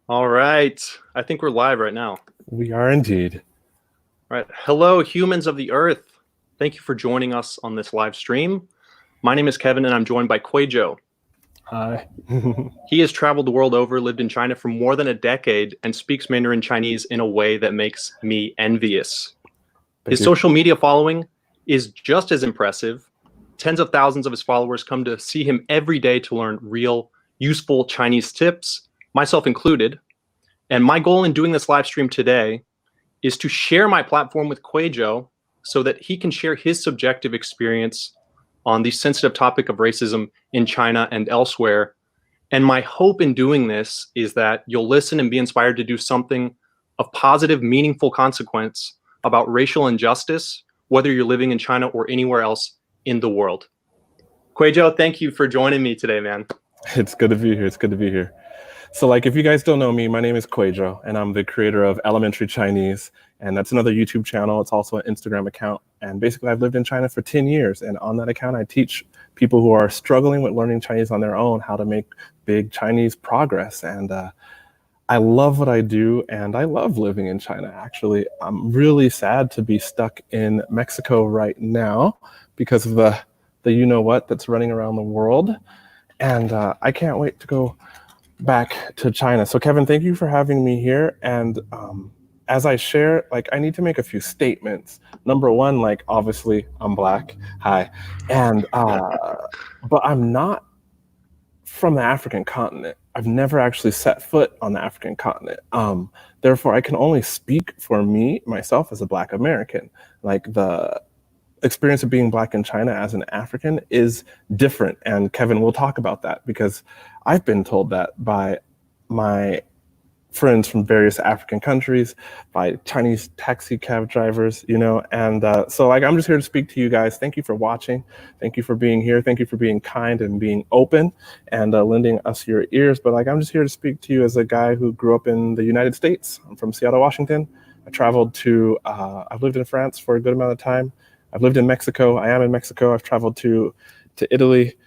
All right. I think we're live right now. We are indeed. All right. Hello, humans of the earth. Thank you for joining us on this live stream. My name is Kevin, and I'm joined by QUAYJo. Hi. He has traveled the world over, lived in China for more than a decade, and speaks Mandarin Chinese in a way that makes me envious. Thank His you. social media following is just as impressive. Tens of thousands of his followers come to see him every day to learn real, useful Chinese tips, myself included. And my goal in doing this live stream today is to share my platform with QUAYJo so that he can share his subjective experience on the sensitive topic of racism in China and elsewhere. And my hope in doing this is that you'll listen and be inspired to do something of positive, meaningful consequence about racial injustice, whether you're living in China or anywhere else in the world. QUAYJo, thank you for joining me today, man. It's good to be here. It's good to be here. So, if you guys don't know me, my name is QUAYJo, and I'm the creator of Elementary Chinese, and that's another YouTube channel. It's also an Instagram account. And basically, I've lived in China for 10 years, and on that account, I teach people who are struggling with learning Chinese on their own how to make big Chinese progress. And I love what I do, and I love living in China, actually. I'm really sad to be stuck in Mexico right now because of the you-know-what that's running around the world. And I can't wait to go back to China. So Kevin, thank you for having me here. And as I share, I need to make a few statements. Number one, obviously I'm Black. Hi. And but I'm not from the African continent. I've never actually set foot on the African continent. Therefore, I can only speak for myself as a Black American. The experience of being Black in China as an African is different. And Kevin, we'll talk about that because I've been told that by my friends from various African countries, by Chinese taxi cab drivers, and so I'm just here to speak to you guys. Thank you for watching. Thank you for being here. Thank you for being kind and being open and lending us your ears. But I'm just here to speak to you as a guy who grew up in the United States. I'm from Seattle, Washington. I traveled to, I've lived in France for a good amount of time. I've lived in Mexico. I am in Mexico. I've traveled to Italy,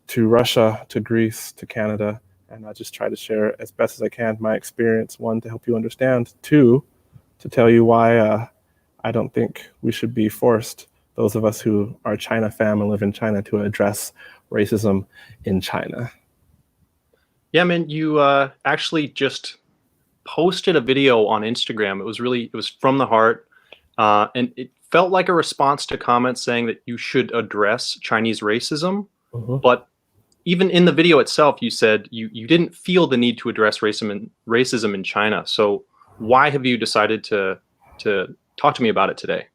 to Russia, to Greece, to Canada, and I just try to share as best as I can my experience, one, to help you understand, two, to tell you why I don't think we should be forced, those of us who are China fam and live in China, to address racism in China. Yeah, man, you actually just posted a video on Instagram. It was from the heart, and it felt like a response to comments saying that you should address Chinese racism. But even in the video itself, you said you didn't feel the need to address racism in China. So why have you decided to talk to me about it today?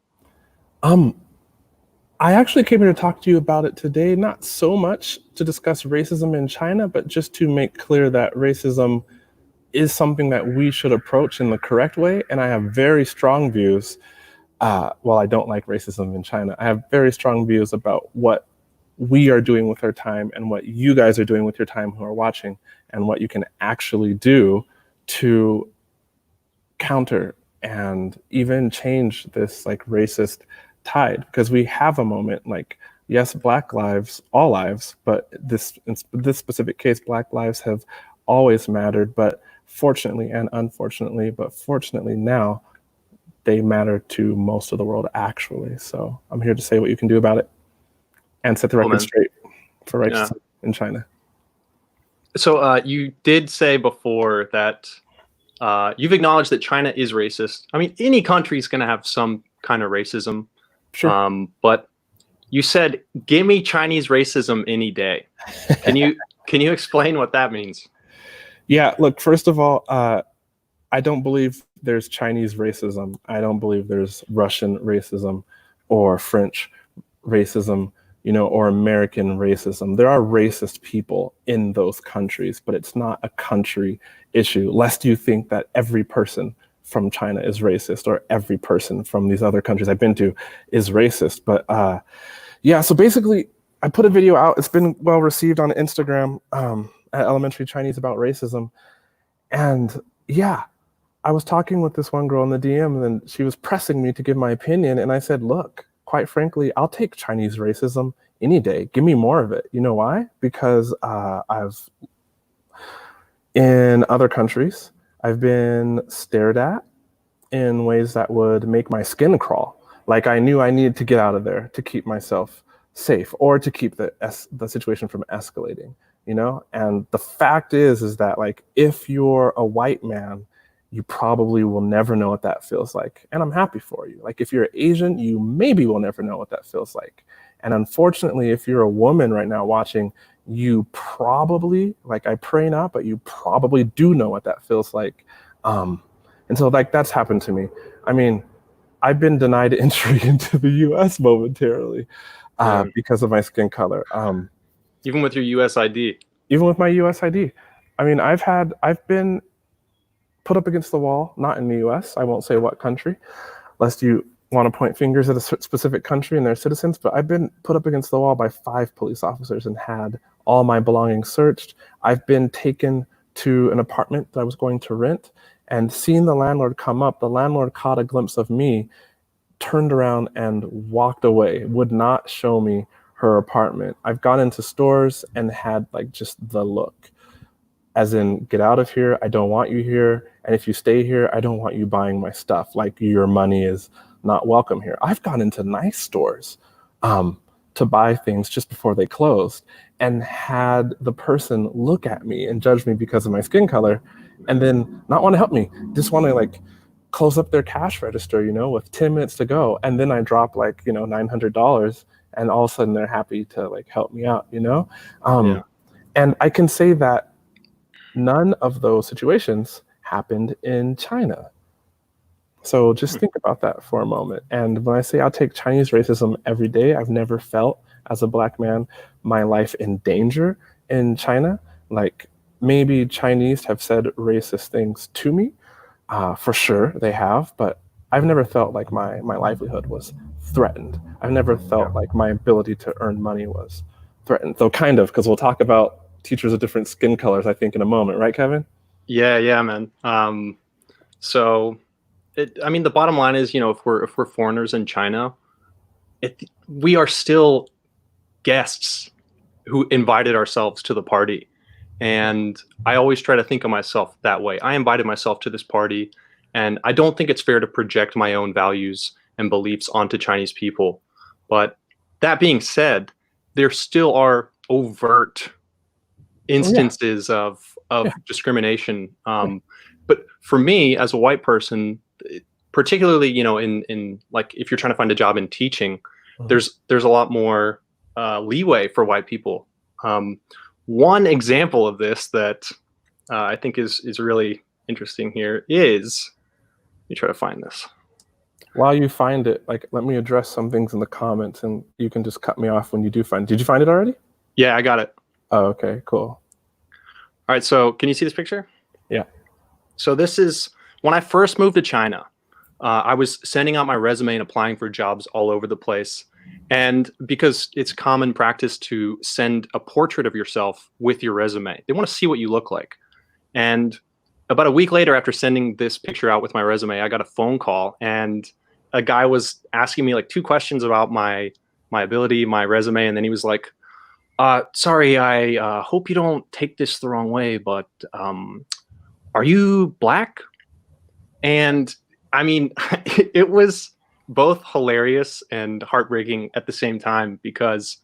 I actually came here to talk to you about it today, not so much to discuss racism in China, but just to make clear that racism is something that we should approach in the correct way. And I have very strong views. While I don't like racism in China, I have very strong views about what we are doing with our time and what you guys are doing with your time who are watching, and what you can actually do to counter and even change this racist tide. Because we have a moment, yes, Black lives, all lives, but in this specific case, Black lives have always mattered, but fortunately and unfortunately, but fortunately now, they matter to most of the world, actually. So I'm here to say what you can do about it and set the record straight for righteousness in China. So you did say before that you've acknowledged that China is racist. I mean, any country is going to have some kind of racism. Sure. But you said, "Give me Chinese racism any day." Can you explain what that means? Yeah. Look, first of all, I don't believe there's Chinese racism. I don't believe there's Russian racism or French racism, or American racism. There are racist people in those countries, but it's not a country issue, lest you think that every person from China is racist or every person from these other countries I've been to is racist. But yeah, so basically I put a video out. It's been well received on Instagram at Elementary Chinese about racism. And yeah, I was talking with this one girl in the DM, and she was pressing me to give my opinion. And I said, look, quite frankly, I'll take Chinese racism any day. Give me more of it. You know why? Because in other countries, I've been stared at in ways that would make my skin crawl. Like I knew I needed to get out of there to keep myself safe or to keep the situation from escalating, you know? And the fact is that like, if you're a white man, you probably will never know what that feels like. And I'm happy for you. Like if you're Asian, you maybe will never know what that feels like. And unfortunately, if you're a woman right now watching, you probably, like I pray not, but you probably do know what that feels like. And so like that's happened to me. I mean, I've been denied entry into the US momentarily because of my skin color. Even with your US ID? Even with my US ID. I mean, I've been put up against the wall, not in the US, I won't say what country, lest you want to point fingers at a specific country and their citizens, but I've been put up against the wall by 5 police officers and had all my belongings searched. I've been taken to an apartment that I was going to rent and seeing the landlord come up. The landlord caught a glimpse of me, turned around and walked away, would not show me her apartment. I've gone into stores and had like just the look. As in, get out of here, I don't want you here. And if you stay here, I don't want you buying my stuff. Like your money is not welcome here. I've gone into nice stores to buy things just before they closed and had the person look at me and judge me because of my skin color and then not want to help me, just want to like close up their cash register, you know, with 10 minutes to go. And then I drop like, you know, $900 and all of a sudden they're happy to like help me out, you know? And I can say that none of those situations happened in China. So just think about that for a moment. And when I say I'll take Chinese racism every day, I've never felt as a Black man my life in danger in China. Like maybe Chinese have said racist things to me. For sure they have, but I've never felt like my livelihood was threatened. I've never felt like my ability to earn money was threatened. Though kind of, because we'll talk about teachers of different skin colors, I think, in a moment, right, Kevin? Yeah, man. So, I mean, the bottom line is, you know, if we're foreigners in China, we are still guests who invited ourselves to the party, and I always try to think of myself that way. I invited myself to this party, and I don't think it's fair to project my own values and beliefs onto Chinese people. But that being said, there still are overt instances of discrimination. But for me, as a white person, particularly, you know, in like if you're trying to find a job in teaching, there's a lot more leeway for white people. One example of this that I think is really interesting here is, let me try to find this. While you find it, like, let me address some things in the comments and you can just cut me off when you do find it. Did you find it already? Yeah, I got it. Oh, okay, cool. All right, so can you see this picture? Yeah. So this is when I first moved to China. I was sending out my resume and applying for jobs all over the place. And because it's common practice to send a portrait of yourself with your resume, they want to see what you look like. And about a week later, after sending this picture out with my resume, I got a phone call and a guy was asking me like 2 questions about my ability, my resume. And then he was like, sorry, I hope you don't take this the wrong way, but are you Black? And I mean, it was both hilarious and heartbreaking at the same time, because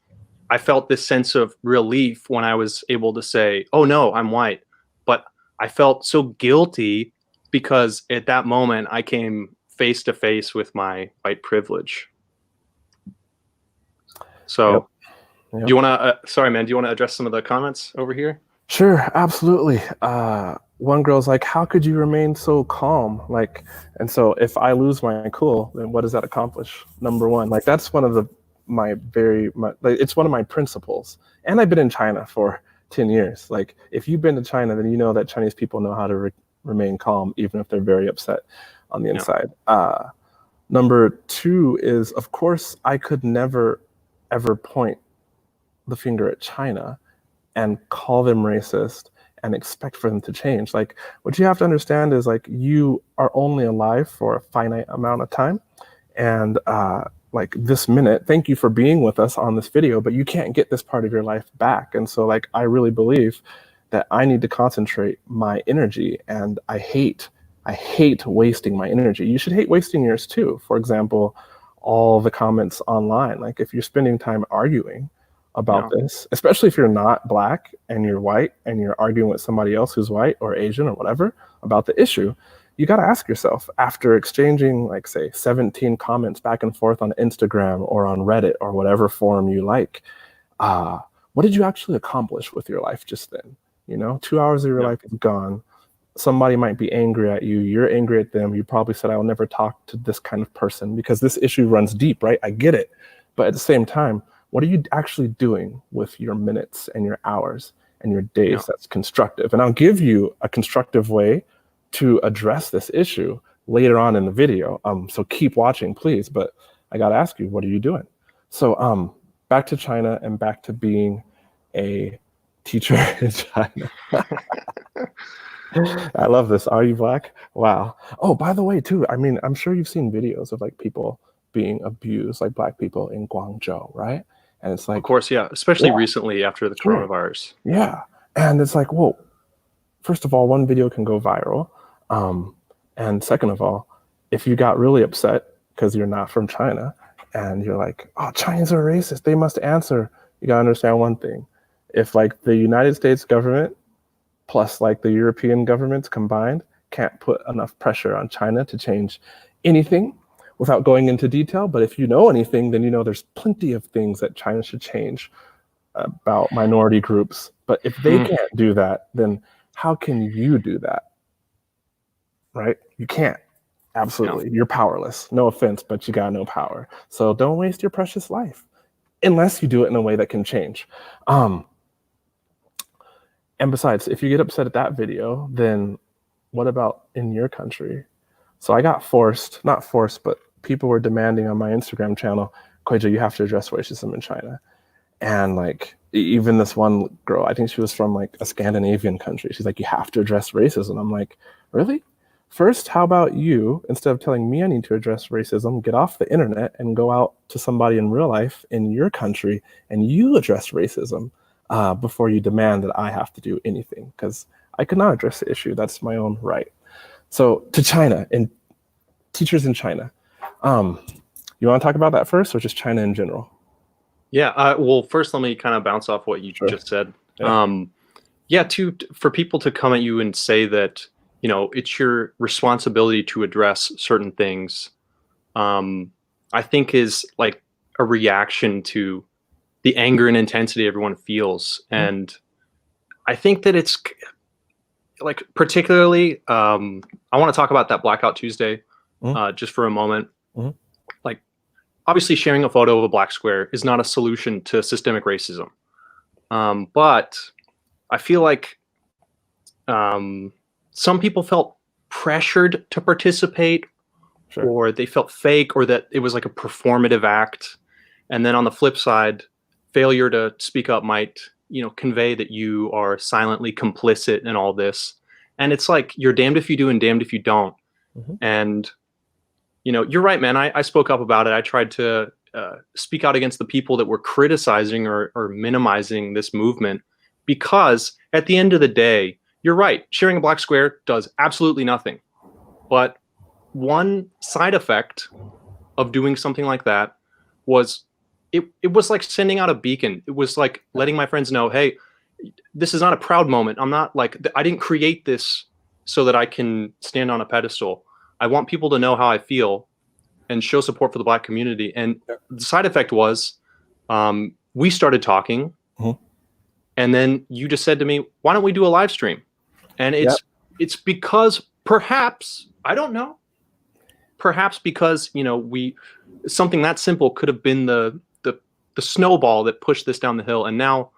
I felt this sense of relief when I was able to say, oh no, I'm white. But I felt so guilty because at that moment I came face to face with my white privilege. So do you want to, sorry, man, do you want to address some of the comments over here? Sure, absolutely. One girl's like, how could you remain so calm? Like, and so if I lose my cool, then what does that accomplish? Number one, like that's one of like, it's one of my principles. And I've been in China for 10 years. Like if you've been to China, then you know that Chinese people know how to remain calm, even if they're very upset on the inside. Number 2 is, of course, I could never, ever point the finger at China and call them racist and expect for them to change. Like what you have to understand is like you are only alive for a finite amount of time. And like this minute, thank you for being with us on this video, but you can't get this part of your life back. And so like, I really believe that I need to concentrate my energy, and I hate wasting my energy. You should hate wasting yours too. For example, all the comments online, like if you're spending time arguing about this, especially if you're not Black and you're white and you're arguing with somebody else who's white or Asian or whatever about the issue, you got to ask yourself, after exchanging, like, say, 17 comments back and forth on Instagram or on Reddit or whatever forum you like, what did you actually accomplish with your life just then? 2 hours of your life is gone. Somebody might be angry at you. You're angry at them. You probably said, I will never talk to this kind of person, because this issue runs deep, right? I get it. But at the same time, what are you actually doing with your minutes and your hours and your days that's constructive? And I'll give you a constructive way to address this issue later on in the video. So keep watching, please. But I got to ask you, what are you doing? So back to China and back to being a teacher in China. I love this. Are you Black? Wow. Oh, by the way, too, I mean, I'm sure you've seen videos of like people being abused, like Black people in QUÁYjo, right? And it's like, of course, yeah, especially recently after the coronavirus. Yeah. And it's like, whoa, first of all, one video can go viral. And second of all, if you got really upset because you're not from China and you're like, oh, Chinese are racist, they must answer. You gotta understand one thing. If like the United States government plus like the European governments combined can't put enough pressure on China to change anything without going into detail, but if you know anything, then you know there's plenty of things that China should change about minority groups. But if they can't do that, then how can you do that? Right? You can't. Absolutely. You're powerless. No offense, but you got no power. So don't waste your precious life unless you do it in a way that can change. And besides, if you get upset at that video, then what about in your country? So I got not forced, but people were demanding on my Instagram channel, QUAYjo, you have to address racism in China. And like, even this one girl, I think she was from like a Scandinavian country. She's like, you have to address racism. I'm like, really? First, how about you, instead of telling me I need to address racism, get off the internet and go out to somebody in real life in your country and you address racism before you demand that I have to do anything, because I could not address the issue. That's my own right. So to China and teachers in China, you want to talk about that first, or just China in general? Yeah, well, first let me kind of bounce off what you just said. Yeah, for people to come at you and say that, you know, it's your responsibility to address certain things, I think is like a reaction to the anger and intensity everyone feels. And I think that it's like, particularly, I want to talk about that Blackout Tuesday just for a moment. Like, obviously sharing a photo of a black square is not a solution to systemic racism. But I feel like some people felt pressured to participate, or they felt fake, or that it was like a performative act. And then on the flip side, failure to speak up might, you know, convey that you are silently complicit in all this. And it's like, you're damned if you do and damned if you don't. And, you know, you're right, man. I spoke up about it. I tried to speak out against the people that were criticizing or minimizing this movement, because at the end of the day, you're right. Sharing a black square does absolutely nothing. But one side effect of doing something like that was it was like sending out a beacon. It was like letting my friends know, hey, this is not a proud moment. I'm not like, I didn't create this so that I can stand on a pedestal. I want people to know how I feel and show support for the Black community. And the side effect was we started talking, and then you just said to me, why don't we do a live stream? And it's because perhaps, I don't know, perhaps because, you know, something that simple could have been the snowball that pushed this down the hill. And now,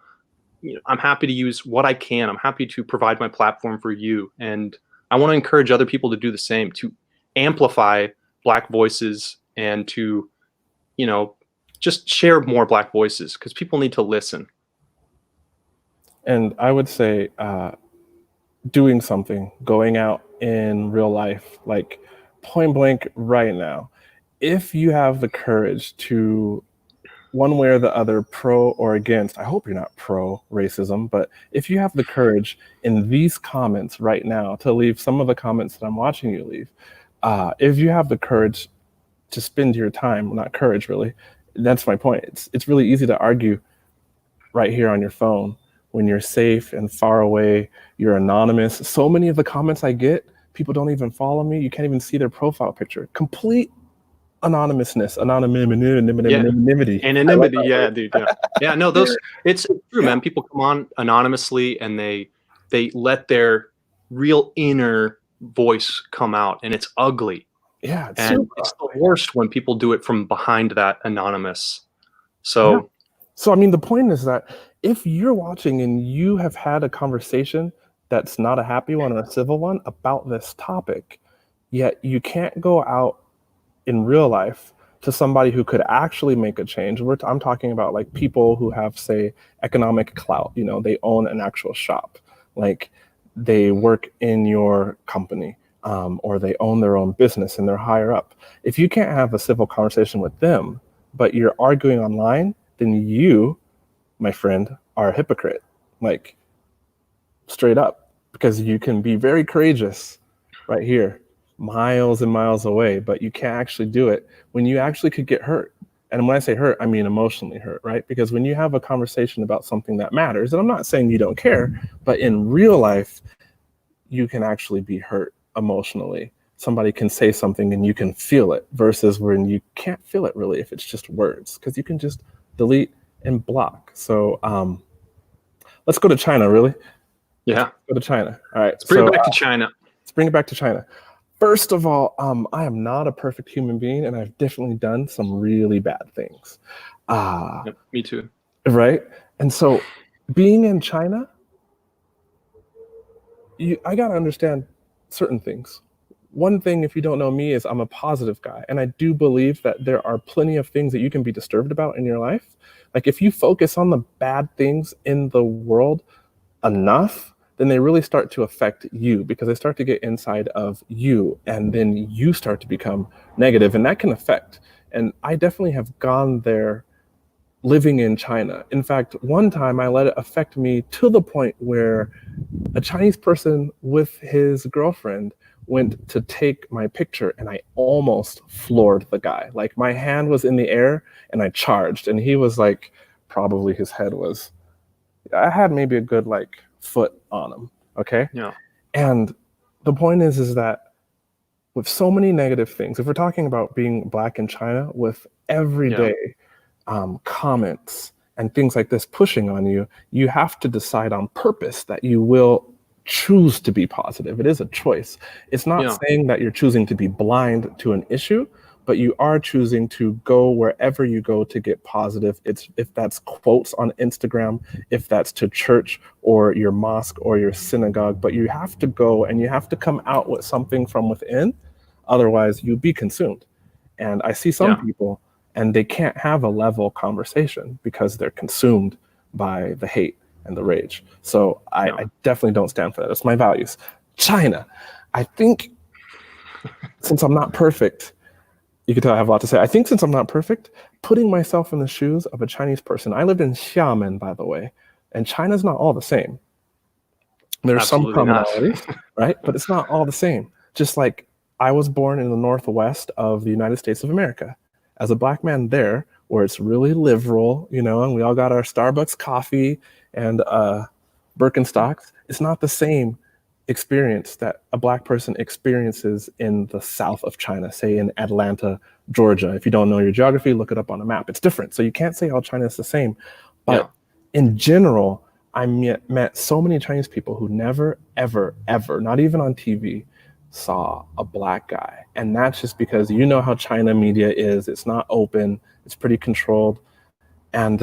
you know, I'm happy to use what I can. I'm happy to provide my platform for you. And I want to encourage other people to do the same, to amplify Black voices and to, you know, just share more Black voices, because people need to listen. And I would say doing something, going out in real life, like point blank right now, if you have the courage to one way or the other, pro or against. I hope you're not pro racism, but if you have the courage in these comments right now to leave some of the comments that I'm watching you leave, if you have the courage to spend your time, well, not courage really, that's my point. It's really easy to argue right here on your phone when you're safe and far away, you're anonymous. So many of the comments I get, people don't even follow me. You can't even see their profile picture. Complete anonymousness, anonymity. Anonymity, yeah, dude. Yeah, no, it's true, man. People come on anonymously and they let their real inner voice come out, and it's ugly. Yeah, and it's the worst when people do it from behind that anonymous. So I mean, the point is that if you're watching and you have had a conversation that's not a happy one or a civil one about this topic, yet you can't go out in real life to somebody who could actually make a change. I'm talking about like people who have, say, economic clout. You know, they own an actual shop, like they work in your company, or they own their own business and they're higher up. If you can't have a civil conversation with them, but you're arguing online, then you, my friend, are a hypocrite, like straight up, because you can be very courageous right here, miles and miles away, but you can't actually do it when you actually could get hurt. And when I say hurt, I mean emotionally hurt, right? Because when you have a conversation about something that matters, and I'm not saying you don't care, but in real life, you can actually be hurt emotionally. Somebody can say something and you can feel it, versus when you can't feel it really if it's just words, because you can just delete and block. So let's go to China, really. Yeah. Let's go to China. All right. Let's bring it back to China. Let's bring it back to China. First of all, I am not a perfect human being, and I've definitely done some really bad things. Yep, me too. Right? And so being in China, I got to understand certain things. One thing, if you don't know me, is I'm a positive guy. And I do believe that there are plenty of things that you can be disturbed about in your life. Like if you focus on the bad things in the world enough, then they really start to affect you, because they start to get inside of you, and then you start to become negative, and that can affect. And I definitely have gone there living in China. In fact, one time I let it affect me to the point where a Chinese person with his girlfriend went to take my picture, and I almost floored the guy. Like my hand was in the air and I charged, and he was like, probably his head was, I had maybe a good like foot on him. Okay. Yeah. And the point is that with so many negative things, if we're talking about being Black in China, with everyday comments and things like this pushing on you, you have to decide on purpose that you will choose to be positive. It is a choice. It's not saying that you're choosing to be blind to an issue, but you are choosing to go wherever you go to get positive. It's if that's quotes on Instagram, if that's to church or your mosque or your synagogue, but you have to go and you have to come out with something from within. Otherwise, you'll be consumed. And I see some people, and they can't have a level conversation because they're consumed by the hate and the rage. So I definitely don't stand for that. That's my values. China, I think since I'm not perfect, you can tell I have a lot to say. I think since I'm not perfect, putting myself in the shoes of a Chinese person. I lived in Xiamen, by the way, and China's not all the same. There's some commonalities, right? But it's not all the same. Just like I was born in the Northwest of the United States of America. As a Black man there, where it's really liberal, you know, and we all got our Starbucks coffee and Birkenstocks, it's not the same experience that a Black person experiences in the south of China, say in Atlanta, Georgia. If you don't know your geography, look it up on a map. It's different. So you can't say all China is the same. But in general, I met so many Chinese people who never, ever, ever, not even on TV, saw a Black guy. And that's just because you know how China media is. It's not open. It's pretty controlled. And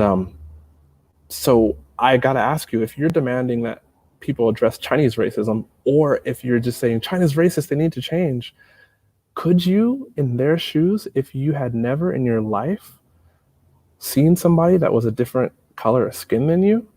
so I got to ask you, if you're demanding that people address Chinese racism, or if you're just saying China's racist, they need to change, could you, in their shoes, if you had never in your life seen somebody that was a different color of skin than you,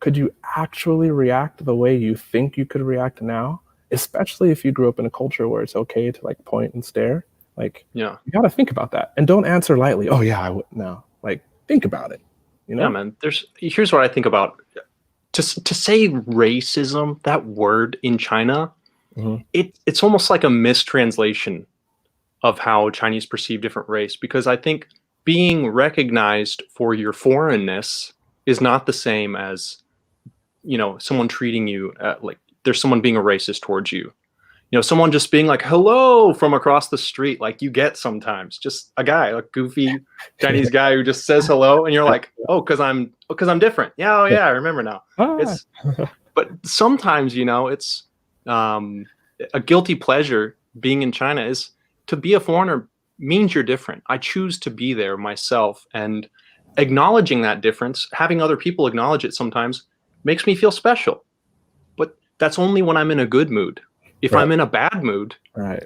could you actually react the way you think you could react now? Especially if you grew up in a culture where it's okay to like point and stare. Like, you got to think about that. And don't answer lightly, oh yeah, I would. No, like, Think about it. You know? Yeah, man. Here's what I think about to say racism, that word in China, it's almost like a mistranslation of how Chinese perceive different race, because I think being recognized for your foreignness is not the same as, someone treating you like there's someone being a racist towards you. Someone just being like, hello from across the street, like you get sometimes just a guy, a goofy Chinese guy who just says hello. And you're like, oh, cause I'm different. Yeah. Oh yeah. I remember now. But sometimes, it's a guilty pleasure being in China is to be a foreigner means you're different. I choose to be there myself, and acknowledging that difference, having other people acknowledge it sometimes makes me feel special. But that's only when I'm in a good mood. If I'm in a bad mood,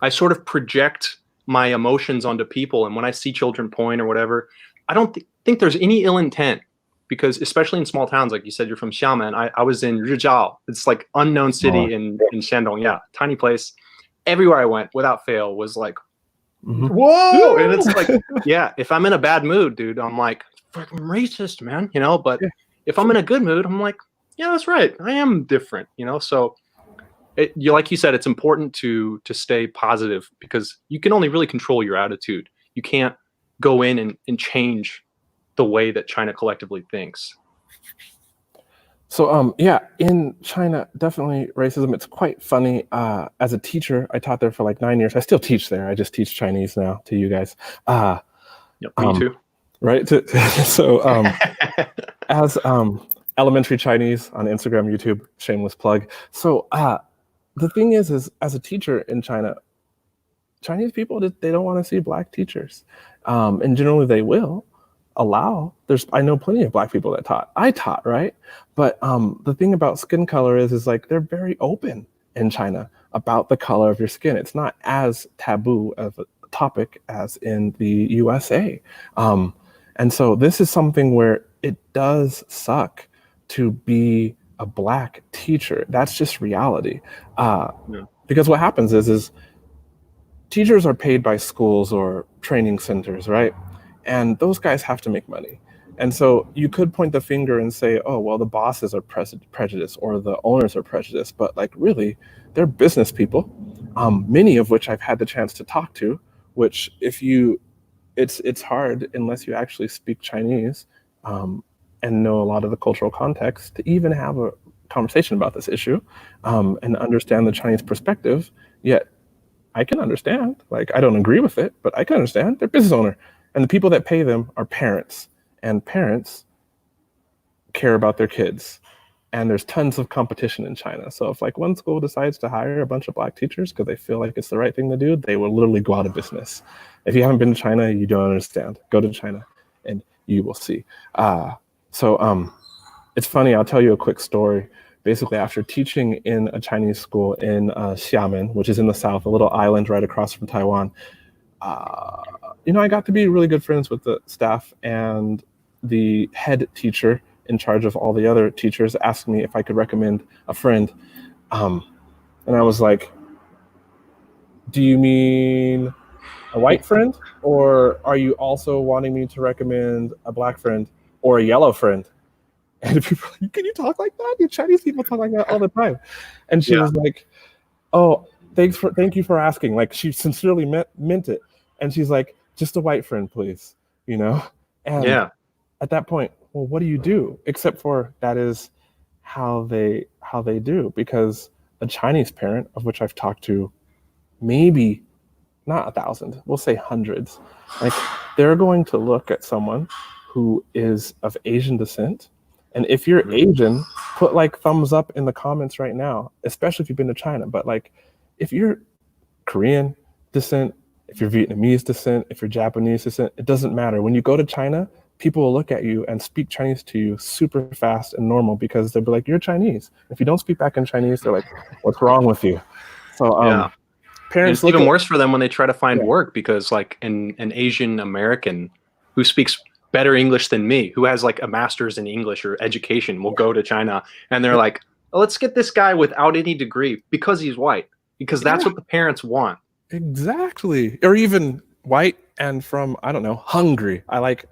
I sort of project my emotions onto people. And when I see children point or whatever, I don't think there's any ill intent, because especially in small towns, like you said, you're from Xiamen. I was in Rizhao. It's like unknown city in Shandong. Yeah, tiny place. Everywhere I went, without fail, was like, whoa! And it's like, yeah, if I'm in a bad mood, dude, I'm like, fucking racist, man. But if I'm in a good mood, I'm like, yeah, that's right. I am different. So. Like you said, it's important to stay positive, because you can only really control your attitude. You can't go in and change the way that China collectively thinks. So in China, definitely racism. It's quite funny. As a teacher, I taught there for like 9 years. I still teach there. I just teach Chinese now to you guys. Me too. Right. So as elementary Chinese on Instagram, YouTube, shameless plug. So the thing is as a teacher in China, Chinese people, they don't want to see Black teachers. And generally they will allow, I know plenty of Black people that I taught, right? But the thing about skin color is like, they're very open in China about the color of your skin. It's not as taboo of a topic as in the USA. And so this is something where it does suck to be a Black teacher. That's just reality. Because what happens is teachers are paid by schools or training centers, right? And those guys have to make money. And so you could point the finger and say, oh, well, the bosses are prejudiced or the owners are prejudiced. But like, really, they're business people, many of which I've had the chance to talk to, which it's hard unless you actually speak Chinese and know a lot of the cultural context to even have a conversation about this issue and understand the Chinese perspective. Yet I can understand, like, I don't agree with it, but I can understand. They're business owner, and the people that pay them are parents, and parents care about their kids. And there's tons of competition in China. So if like one school decides to hire a bunch of Black teachers because they feel like it's the right thing to do, they will literally go out of business. If you haven't been to China, you don't understand. Go to China and you will see. So it's funny, I'll tell you a quick story. Basically, after teaching in a Chinese school in Xiamen, which is in the south, a little island right across from Taiwan, I got to be really good friends with the staff, and the head teacher in charge of all the other teachers asked me if I could recommend a friend. And I was like, do you mean a white friend? Or are you also wanting me to recommend a Black friend or a yellow friend? And people are like, can you talk like that? You Chinese people talk like that all the time. And she was like, oh, thank you for asking. Like, she sincerely meant it. And she's like, just a white friend, please. And at that point, well, what do you do? Except for that is how they do, because a Chinese parent, of which I've talked to maybe not 1,000, we'll say hundreds, like, they're going to look at someone who is of Asian descent. And if you're Asian, put like thumbs up in the comments right now, especially if you've been to China. But like, if you're Korean descent, if you're Vietnamese descent, if you're Japanese descent, it doesn't matter. When you go to China, people will look at you and speak Chinese to you super fast and normal, because they'll be like, you're Chinese. If you don't speak back in Chinese, they're like, what's wrong with you? So parents, it's even worse for them when they try to find work, because like an Asian American who speaks better English than me, who has like a master's in English or education, will go to China and they're like, oh, let's get this guy without any degree because he's white, because that's what the parents want. Exactly. Or even white and from, I don't know, Hungary. I like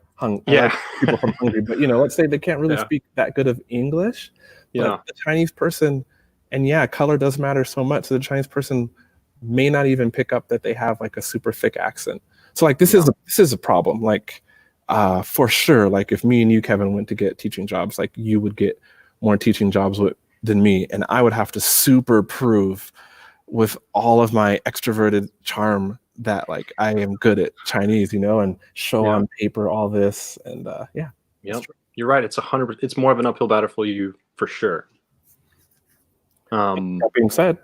Yeah. people from Hungary, but let's say they can't really Yeah. speak that good of English. Yeah. But the Chinese person, and yeah, color does matter so much. So the Chinese person may not even pick up that they have like a super thick accent. So like this is a problem. Like for sure, like if me and you, Kevin, went to get teaching jobs, like you would get more teaching jobs than me, and I would have to super prove with all of my extroverted charm that like I am good at Chinese, and show on paper all this, and yeah. Yep. You're right. It's 100%. It's more of an uphill battle for you for sure. That being said,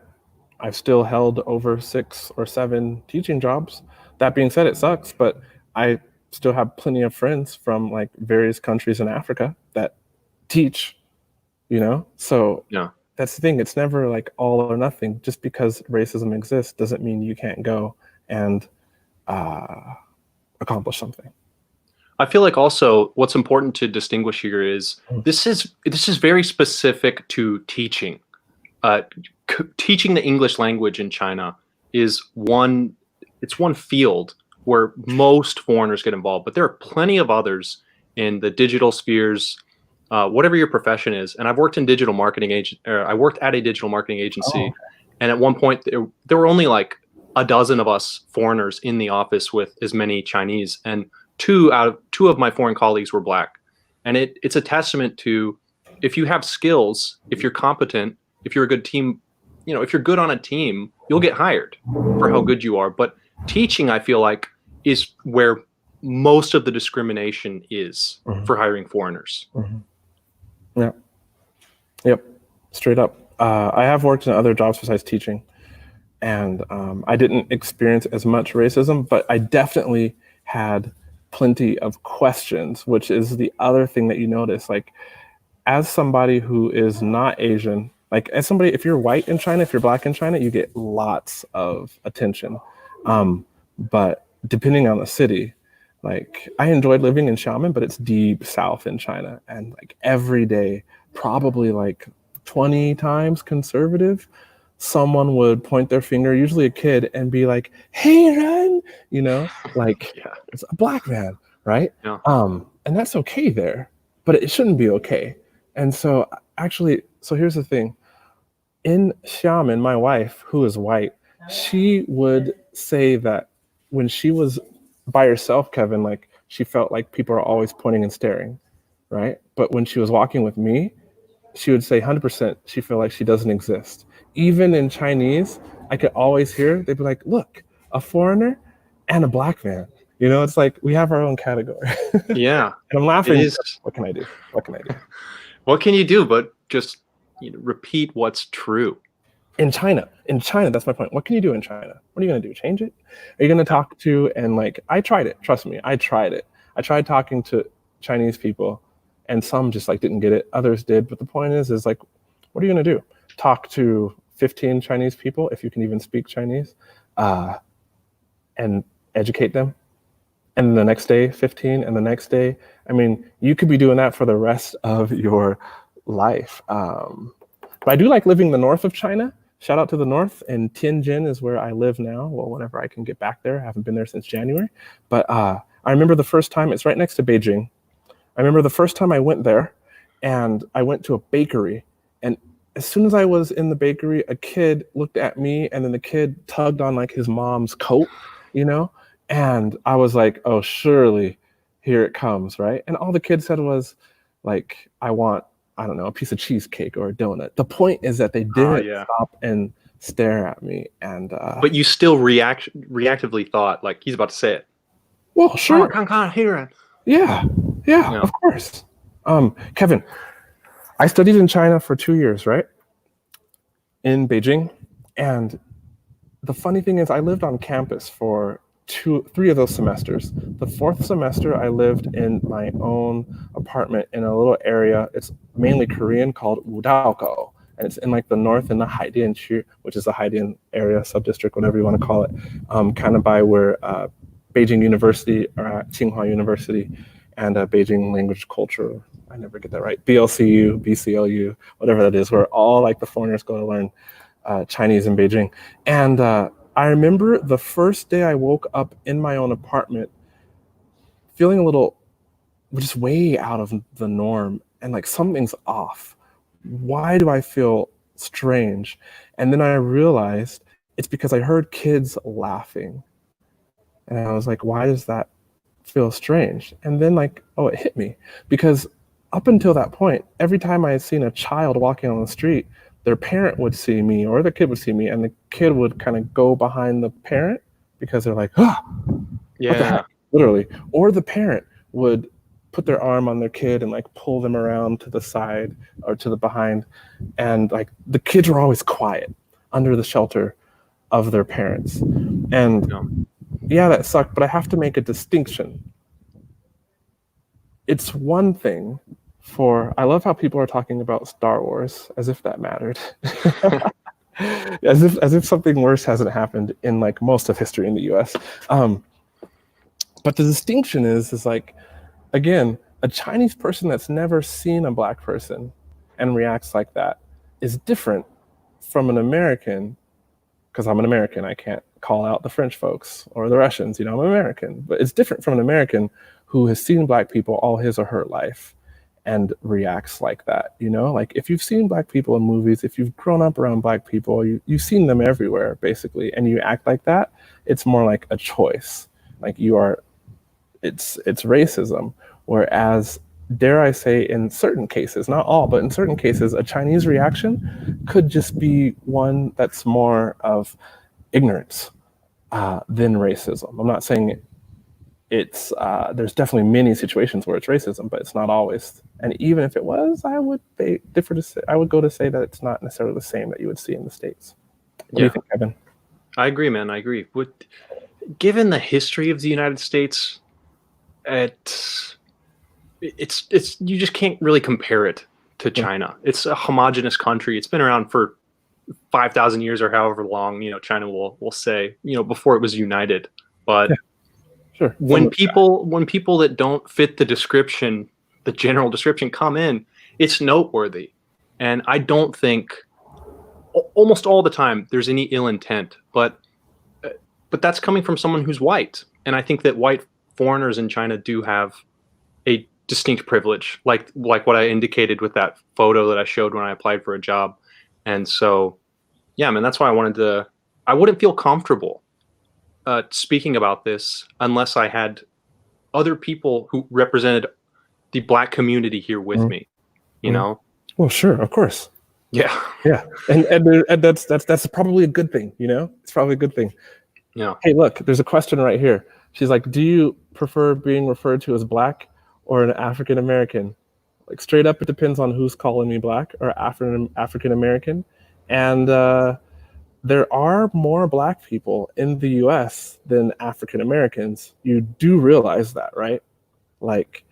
I've still held over 6 or 7 teaching jobs. That being said, it sucks, but I still have plenty of friends from like various countries in Africa that teach, So Yeah. that's the thing. It's never like all or nothing. Just because racism exists doesn't mean you can't go and accomplish something. I feel like also what's important to distinguish here is this is very specific to teaching. Teaching the English language in China is one field where most foreigners get involved, but there are plenty of others in the digital spheres, whatever your profession is. And I've worked in digital marketing I worked at a digital marketing agency, and at one point there were only like a dozen of us foreigners in the office with as many Chinese, and two of my foreign colleagues were Black. And it's a testament to, if you have skills, if you're competent, if you're a good team, if you're good on a team, you'll get hired for how good you are. But teaching, I feel like, is where most of the discrimination is for hiring foreigners. Yeah. Yep. Straight up. I have worked in other jobs besides teaching, and I didn't experience as much racism, but I definitely had plenty of questions, which is the other thing that you notice. Like, as somebody who is not Asian, like as somebody, if you're white in China, if you're Black in China, you get lots of attention. But depending on the city, like I enjoyed living in Xiamen, but it's deep south in China, and like every day, probably like 20 times conservative, someone would point their finger, usually a kid, and be like, "Hey, Ren," like it's a Black man, right? Yeah. And that's okay there, but it shouldn't be okay. And so so here's the thing. In Xiamen, my wife, who is white, she would say that when she was by herself, Kevin, like she felt like people are always pointing and staring, right? But when she was walking with me, she would say 100% she felt like she doesn't exist. Even in Chinese, I could always hear, they'd be like, "Look, a foreigner and a Black man." It's like we have our own category. Yeah. And I'm laughing. It is. What can I do? What can you do but just repeat what's true? In China, that's my point. What can you do in China? What are you going to do? Change it? Are you going to talk to, and like, I tried it. Trust me, I tried it. I tried talking to Chinese people, and some just like didn't get it. Others did. But the point is like, what are you going to do? Talk to 15 Chinese people, if you can even speak Chinese, and educate them. And the next day, 15, and the next day. I mean, you could be doing that for the rest of your life. But I do like living in the north of China. Shout out to the north. And Tianjin is where I live now. Well, whenever I can get back there. I haven't been there since January. But I remember the first time, it's right next to Beijing. I remember the first time I went there, and I went to a bakery. And as soon as I was in the bakery, a kid looked at me, and then the kid tugged on like his mom's coat, And I was like, oh, surely here it comes, right? And all the kid said was like, I want, I don't know, a piece of cheesecake or a donut. The point is that they didn't stop and stare at me. And but you still reactively thought like he's about to say it. Well, sure. Can't hear it. Yeah, of course. Kevin, I studied in China for 2 years, right? In Beijing. And the funny thing is I lived on campus for 3 of those semesters. The 4th semester, I lived in my own apartment in a little area. It's mainly Korean, called Wudaogao. And it's in like the north in the Haidian Qu, which is the Haidian area, subdistrict, whatever you want to call it, kind of by where Beijing University, or Tsinghua University, and Beijing Language Culture, I never get that right, BLCU, BCLU, whatever that is, where all like the foreigners go to learn Chinese in Beijing. And I remember the first day I woke up in my own apartment feeling a little just way out of the norm, and like something's off. Why do I feel strange? And then I realized it's because I heard kids laughing. And I was like, why does that feel strange? And then like, oh, it hit me. Because up until that point, every time I had seen a child walking on the street, their parent would see me or the kid would see me, and the kid would kind of go behind the parent because they're like, ah, what the heck? Literally. Or the parent would put their arm on their kid and like pull them around to the side or to the behind. And like the kids were always quiet under the shelter of their parents. And yeah, that sucked, but I have to make a distinction. It's one thing I love how people are talking about Star Wars as if that mattered. as if something worse hasn't happened in like most of history in the US. But the distinction is like, again, a Chinese person that's never seen a Black person and reacts like that is different from an American, because I'm an American. I can't call out the French folks or the Russians, I'm an American. But it's different from an American who has seen Black people all his or her life and reacts like that, Like if you've seen Black people in movies, if you've grown up around Black people, you've seen them everywhere, basically, and you act like that, it's more like a choice. Like it's racism. Whereas, dare I say, in certain cases, not all, but in certain cases, a Chinese reaction could just be one that's more of ignorance than racism. I'm not saying it's there's definitely many situations where it's racism, but it's not always. And even if it was, I would go to say that it's not necessarily the same that you would see in the States. What do you think, Kevin? I agree, man. I agree. Given the history of the United States, it's you just can't really compare it to China. It's a homogenous country. It's been around for 5,000 years or however long, China will say, before it was united. But sure. When people that don't fit the description, the general description, come in, it's noteworthy. And I don't think almost all the time there's any ill intent, but that's coming from someone who's white. And I think that white foreigners in China do have a distinct privilege, like what I indicated with that photo that I showed when I applied for a job. And so, yeah, man, that's why I wouldn't feel comfortable speaking about this unless I had other people who represented the Black community here with me, Well, sure, of course. Yeah. And that's probably a good thing, It's probably a good thing. Yeah. Hey, look, there's a question right here. She's like, do you prefer being referred to as Black or an African American? Like straight up, it depends on who's calling me Black or African American. And there are more Black people in the US than African Americans. You do realize that, right? Like,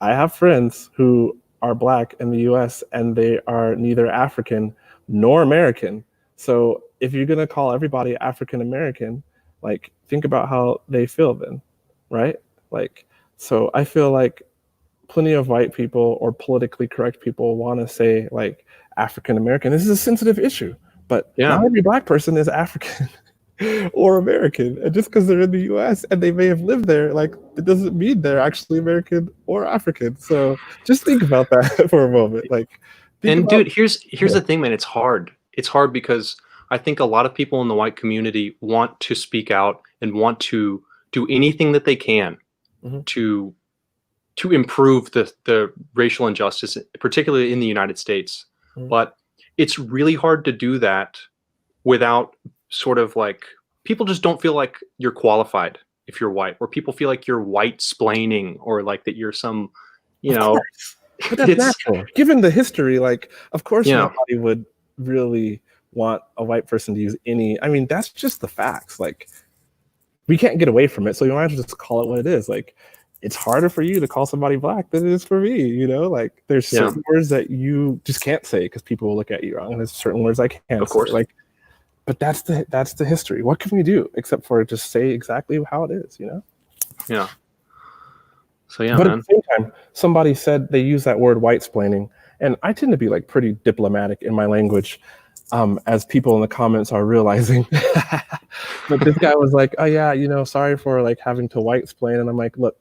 I have friends who are Black in the US and they are neither African nor American. So if you're going to call everybody African American, like, think about how they feel then, right? Like, so I feel like plenty of white people or politically correct people want to say like African American. This is a sensitive issue, but not every Black person is African or American. And just because they're in the US and they may have lived there, like, it doesn't mean they're actually American or African. So just think about that for a moment. Like, dude, here's the thing, man. It's hard. It's hard because I think a lot of people in the white community want to speak out and want to do anything that they can to improve the racial injustice, particularly in the United States. But it's really hard to do that without sort of like, people just don't feel like you're qualified if you're white, or people feel like you're white splaining, or like that you're some, But that's natural. Given the history, like, of course nobody would really want a white person to use any. I mean, that's just the facts. Like, we can't get away from it. So you might as well just call it what it is. Like, it's harder for you to call somebody Black than it is for me. Like, there's certain words that you just can't say because people will look at you wrong, and there's certain words I can't. Of course. Say. Like, but that's the history. What can we do except for just say exactly how it is? Yeah. So but at the same time, somebody said they use that word white splaining, and I tend to be like pretty diplomatic in my language. As people in the comments are realizing. But this guy was like, oh yeah, sorry for like having to white splain. And I'm like, look,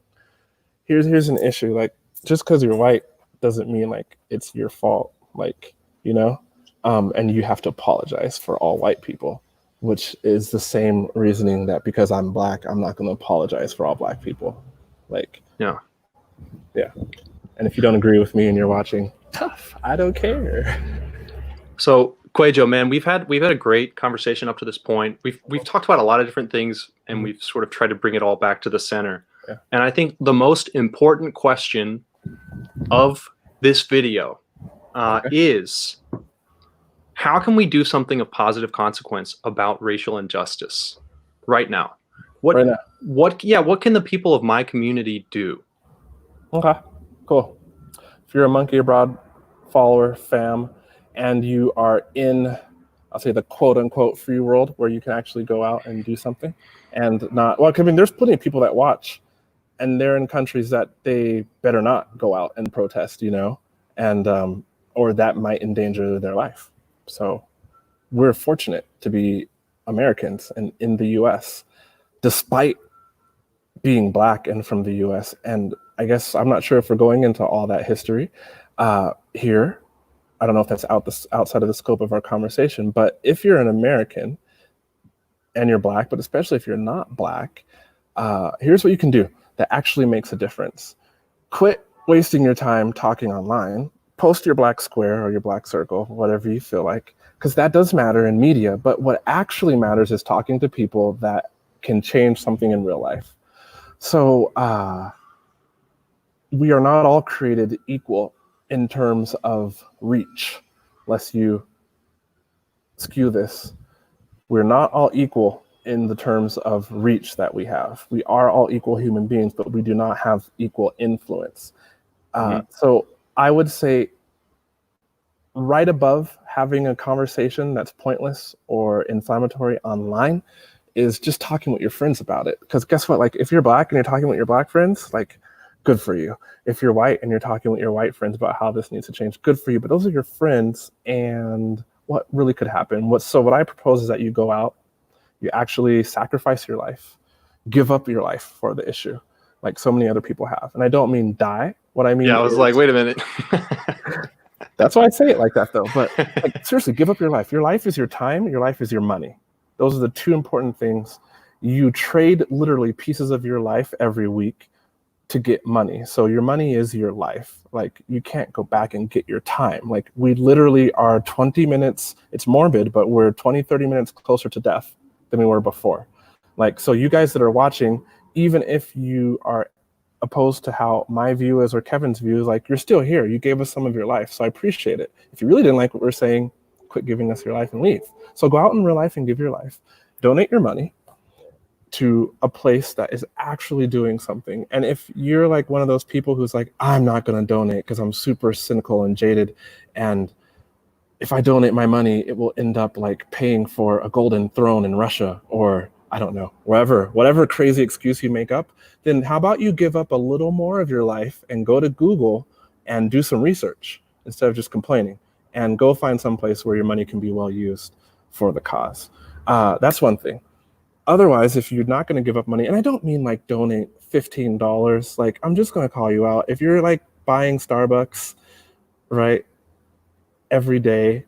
here's an issue. Like, just because you're white doesn't mean like it's your fault, like, you know, and you have to apologize for all white people, which is the same reasoning that because I'm black, I'm not going to apologize for all black people. Like, Yeah. And if you don't agree with me and you're watching, tough, I don't care. So QUÄYjo, man, we've had a great conversation up to this point. We've talked about a lot of different things, and we've sort of tried to bring it all back to the center. Yeah. And I think the most important question of this video is, how can we do something of positive consequence about racial injustice right now? What can the people of my community do? Okay, cool. If you're a Monkey Abroad follower, fam, and you are in, I'll say, the quote unquote free world where you can actually go out and do something and not, well, I mean, there's plenty of people that watch and they're in countries that they better not go out and protest, you know, and, or that might endanger their life. So we're fortunate to be Americans and in the US, despite being black and from the US. And I guess I'm not sure if we're going into all that history here. I don't know if that's outside of the scope of our conversation, but if you're an American and you're black, but especially if you're not black, here's what you can do that actually makes a difference. Quit wasting your time talking online. Post your black square or your black circle, whatever you feel like, because that does matter in media. But what actually matters is talking to people that can change something in real life. So we are not all created equal in terms of reach, lest you skew this. We're not all equal in the terms of reach that we have. We are all equal human beings, but we do not have equal influence. So I would say right above having a conversation that's pointless or inflammatory online is just talking with your friends about it. Because guess what? Like, if you're black and you're talking with your black friends, like, good for you. If you're white and you're talking with your white friends about how this needs to change, good for you. But those are your friends, and what really could happen? What I propose is that you go out, you actually sacrifice your life, give up your life for the issue, like so many other people have. And I don't mean die. What I mean, I was like, wait a minute. That's why I say it like that, though. But like, seriously, give up your life. Your life is your time. Your life is your money. Those are the two important things. You trade literally pieces of your life every week to get money. So your money is your life. Like, you can't go back and get your time. Like, we literally are 20 minutes, it's morbid, but we're 20, 30 minutes closer to death than we were before. Like, so you guys that are watching, even if you are opposed to how my view is or Kevin's view is, like, you're still here. You gave us some of your life. So I appreciate it. If you really didn't like what we're saying, quit giving us your life and leave. So go out in real life and give your life. Donate your money to a place that is actually doing something. And if you're like one of those people who's like, I'm not going to donate because I'm super cynical and jaded, and if I donate my money, it will end up like paying for a golden throne in Russia, or I don't know, whatever crazy excuse you make up, then how about you give up a little more of your life and go to Google and do some research instead of just complaining, and go find some place where your money can be well used for the cause. That's one thing. Otherwise, if you're not going to give up money, and I don't mean like donate $15, like, I'm just going to call you out. If you're like buying Starbucks, right, every day,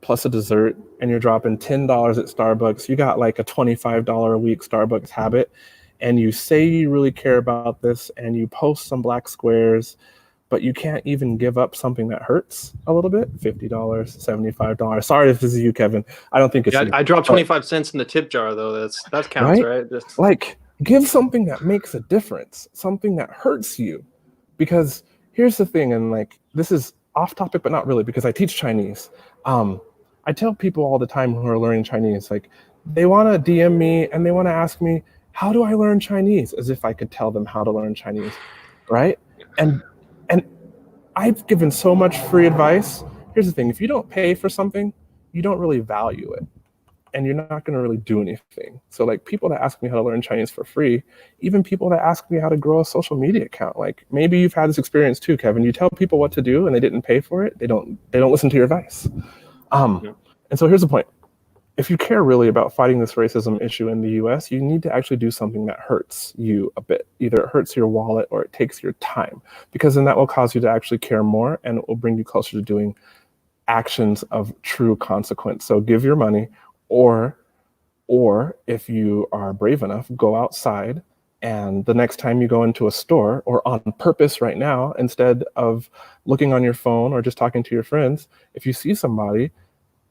plus a dessert, and you're dropping $10 at Starbucks, you got like a $25 a week Starbucks habit, and you say you really care about this, and you post some black squares, but you can't even give up something that hurts a little bit, $50, $75. Sorry if this is you, Kevin. I don't think it's you. I dropped 25 cents in the tip jar, though. That counts, right? Like, give something that makes a difference, something that hurts you. Because here's the thing, and like, this is off topic, but not really, because I teach Chinese. I tell people all the time who are learning Chinese, like, they want to DM me and they want to ask me, how do I learn Chinese? As if I could tell them how to learn Chinese, right? And I've given so much free advice. Here's the thing. If you don't pay for something, you don't really value it, and you're not going to really do anything. So like, people that ask me how to learn Chinese for free, even people that ask me how to grow a social media account, like, maybe you've had this experience too, Kevin. You tell people what to do and they didn't pay for it. They don't listen to your advice. And so here's the point. if you care really about fighting this racism issue in the US, you need to actually do something that hurts you a bit. Either it hurts your wallet or it takes your time, because then that will cause you to actually care more, and it will bring you closer to doing actions of true consequence. So give your money, or if you are brave enough, go outside, and the next time you go into a store, or on purpose right now, instead of looking on your phone or just talking to your friends, if you see somebody,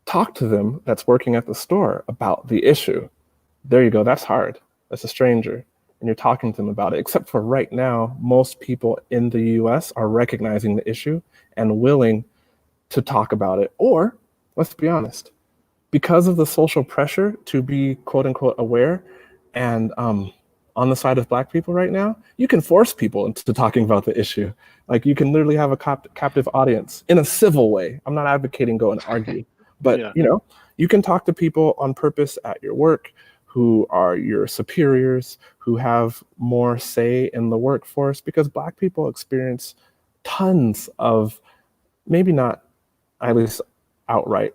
talk to them that's working at the store about the issue. There you go. That's hard. That's a stranger. And you're talking to them about it. Except for right now, most people in the US are recognizing the issue and willing to talk about it. Or, let's be honest, because of the social pressure to be quote unquote aware and on the side of Black people right now, you can force people into talking about the issue. Like, you can literally have a captive audience in a civil way. I'm not advocating go and argue. But, Yeah. you know, you can talk to people on purpose at your work who are your superiors, who have more say in the workforce, because Black people experience tons of, maybe not at least outright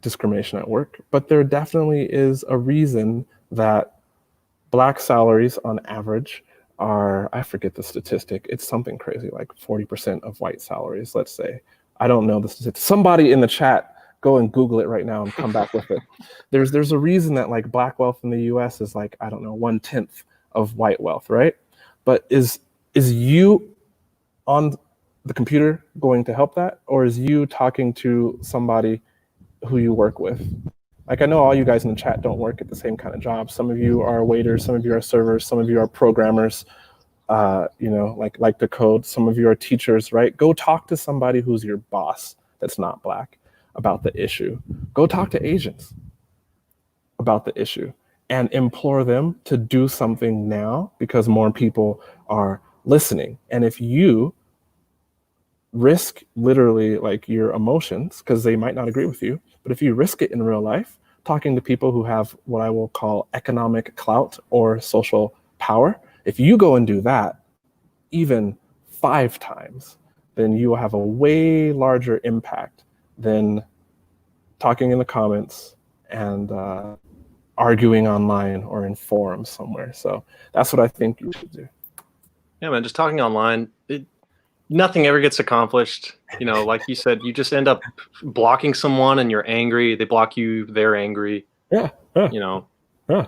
discrimination at work, but there definitely is a reason that Black salaries on average are, I forget the statistic, it's something crazy, like 40% of white salaries, let's say. I don't know the statistic. Somebody in the chat, go and Google it right now and come back with it. There's a reason that like Black wealth in the US is like, I don't know, 1/10 of white wealth, right? But is you on the computer going to help that? Or is you talking to somebody who you work with? Like, I know all you guys in the chat don't work at the same kind of jobs. Some of you are waiters, some of you are servers, some of you are programmers, you know, like the code. Some of you are teachers, right? Go talk to somebody who's your boss that's not Black about the issue. Go talk to Asians about the issue and implore them to do something now, because more people are listening. And if you risk literally like your emotions, because they might not agree with you, but if you risk it in real life, talking to people who have what I will call economic clout or social power, if you go and do that even 5 times, then you will have a way larger impact than talking in the comments and arguing online or in forums somewhere. So that's what I think you should do. Yeah, man, just talking online, nothing ever gets accomplished. You know, like you said, you just end up blocking someone and you're angry. They block you, they're angry. Yeah. You know. Yeah.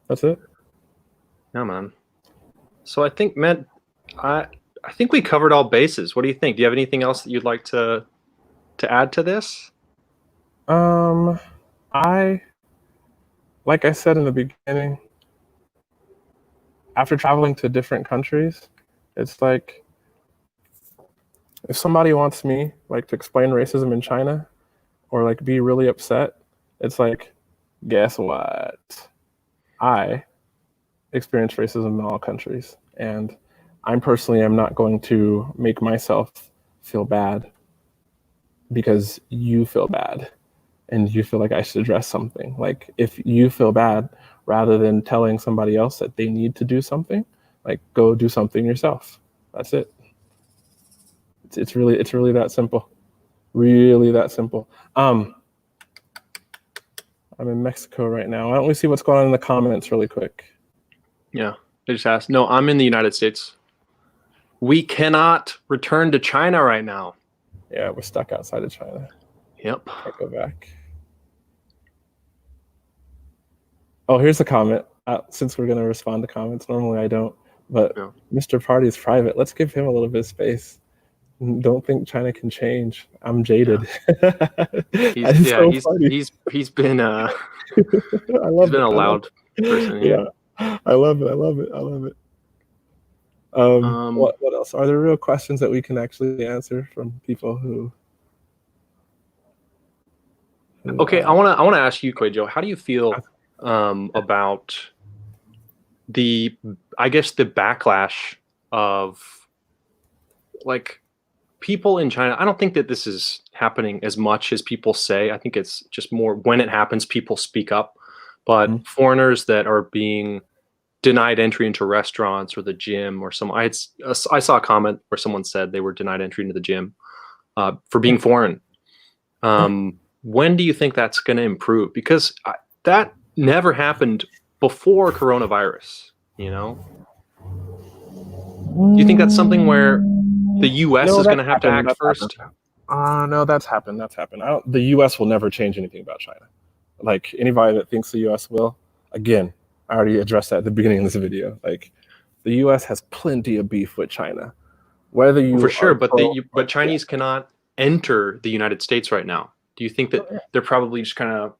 That's it. Yeah, man. So I think, man, I think we covered all bases. What do you think? Do you have anything else that you'd like to add to this? Like I said in the beginning, after traveling to different countries, it's like, if somebody wants me like to explain racism in China or like be really upset, it's like, guess what? I experience racism in all countries, and I personally am not going to make myself feel bad because you feel bad and you feel like I should address something. Like, if you feel bad, rather than telling somebody else that they need to do something, like, go do something yourself. That's it. It's really that simple. Really that simple. I'm in Mexico right now. Why don't we see what's going on in the comments really quick? Yeah, they just asked. No, I'm in the United States. We cannot return to China right now. Yeah, we're stuck outside of China. Yep. Can't go back. Oh, here's a comment. Since we're going to respond to comments, normally I don't, but yeah. Mr. Party is private. Let's give him a little bit of space. Don't think China can change. I'm jaded. Yeah. He's been I love he's been a loud person. Yeah. I love it. What else? Are there real questions that we can actually answer from people who okay, I want to ask you, QUÄYJo, how do you feel about the backlash of like people in China? I don't think that this is happening as much as people say. I think it's just more when it happens, people speak up. But foreigners that are being denied entry into restaurants or the gym or I saw a comment where someone said they were denied entry into the gym for being foreign. when do you think that's going to improve? Because that never happened before coronavirus, you know? Do you think that's something where the US No, is going that's to have to happened. act That's first? happened. No, that's happened. That's happened. The U.S. will never change anything about China. Like anybody that thinks the U.S. will, again, I already addressed that at the beginning of this video. Like the U.S. has plenty of beef with China. Whether you For sure, are but pro, but Chinese cannot enter the United States right now. Do you think that they're probably just kind of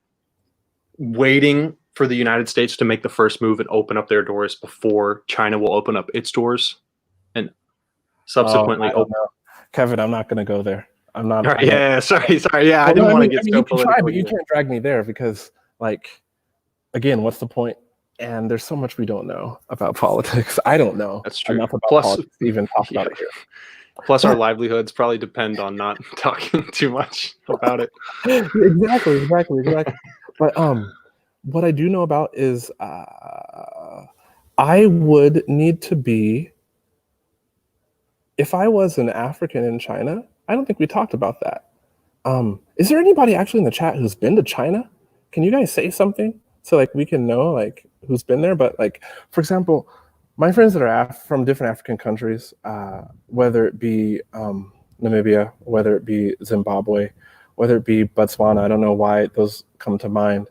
waiting for the United States to make the first move and open up their doors before China will open up its doors and subsequently I don't open? know. Kevin, I'm not going to go there. I'm not. All right, yeah, sorry, yeah, Well, I didn't no, want to get so you can try, political but you either. can't drag me there because, like, again, what's the point? And there's so much we don't know about politics. I don't know That's true. enough about Plus, politics to even talk yeah. about it here. Plus, our livelihoods probably depend on not talking too much about it. Exactly. But what I do know about is I would need to be, if I was an African in China, I don't think we talked about that. Is there anybody actually in the chat who's been to China? Can you guys say something so like we can know like who's been there? But like, for example, my friends that are from different African countries, whether it be Namibia, whether it be Zimbabwe, whether it be Botswana, I don't know why those come to mind,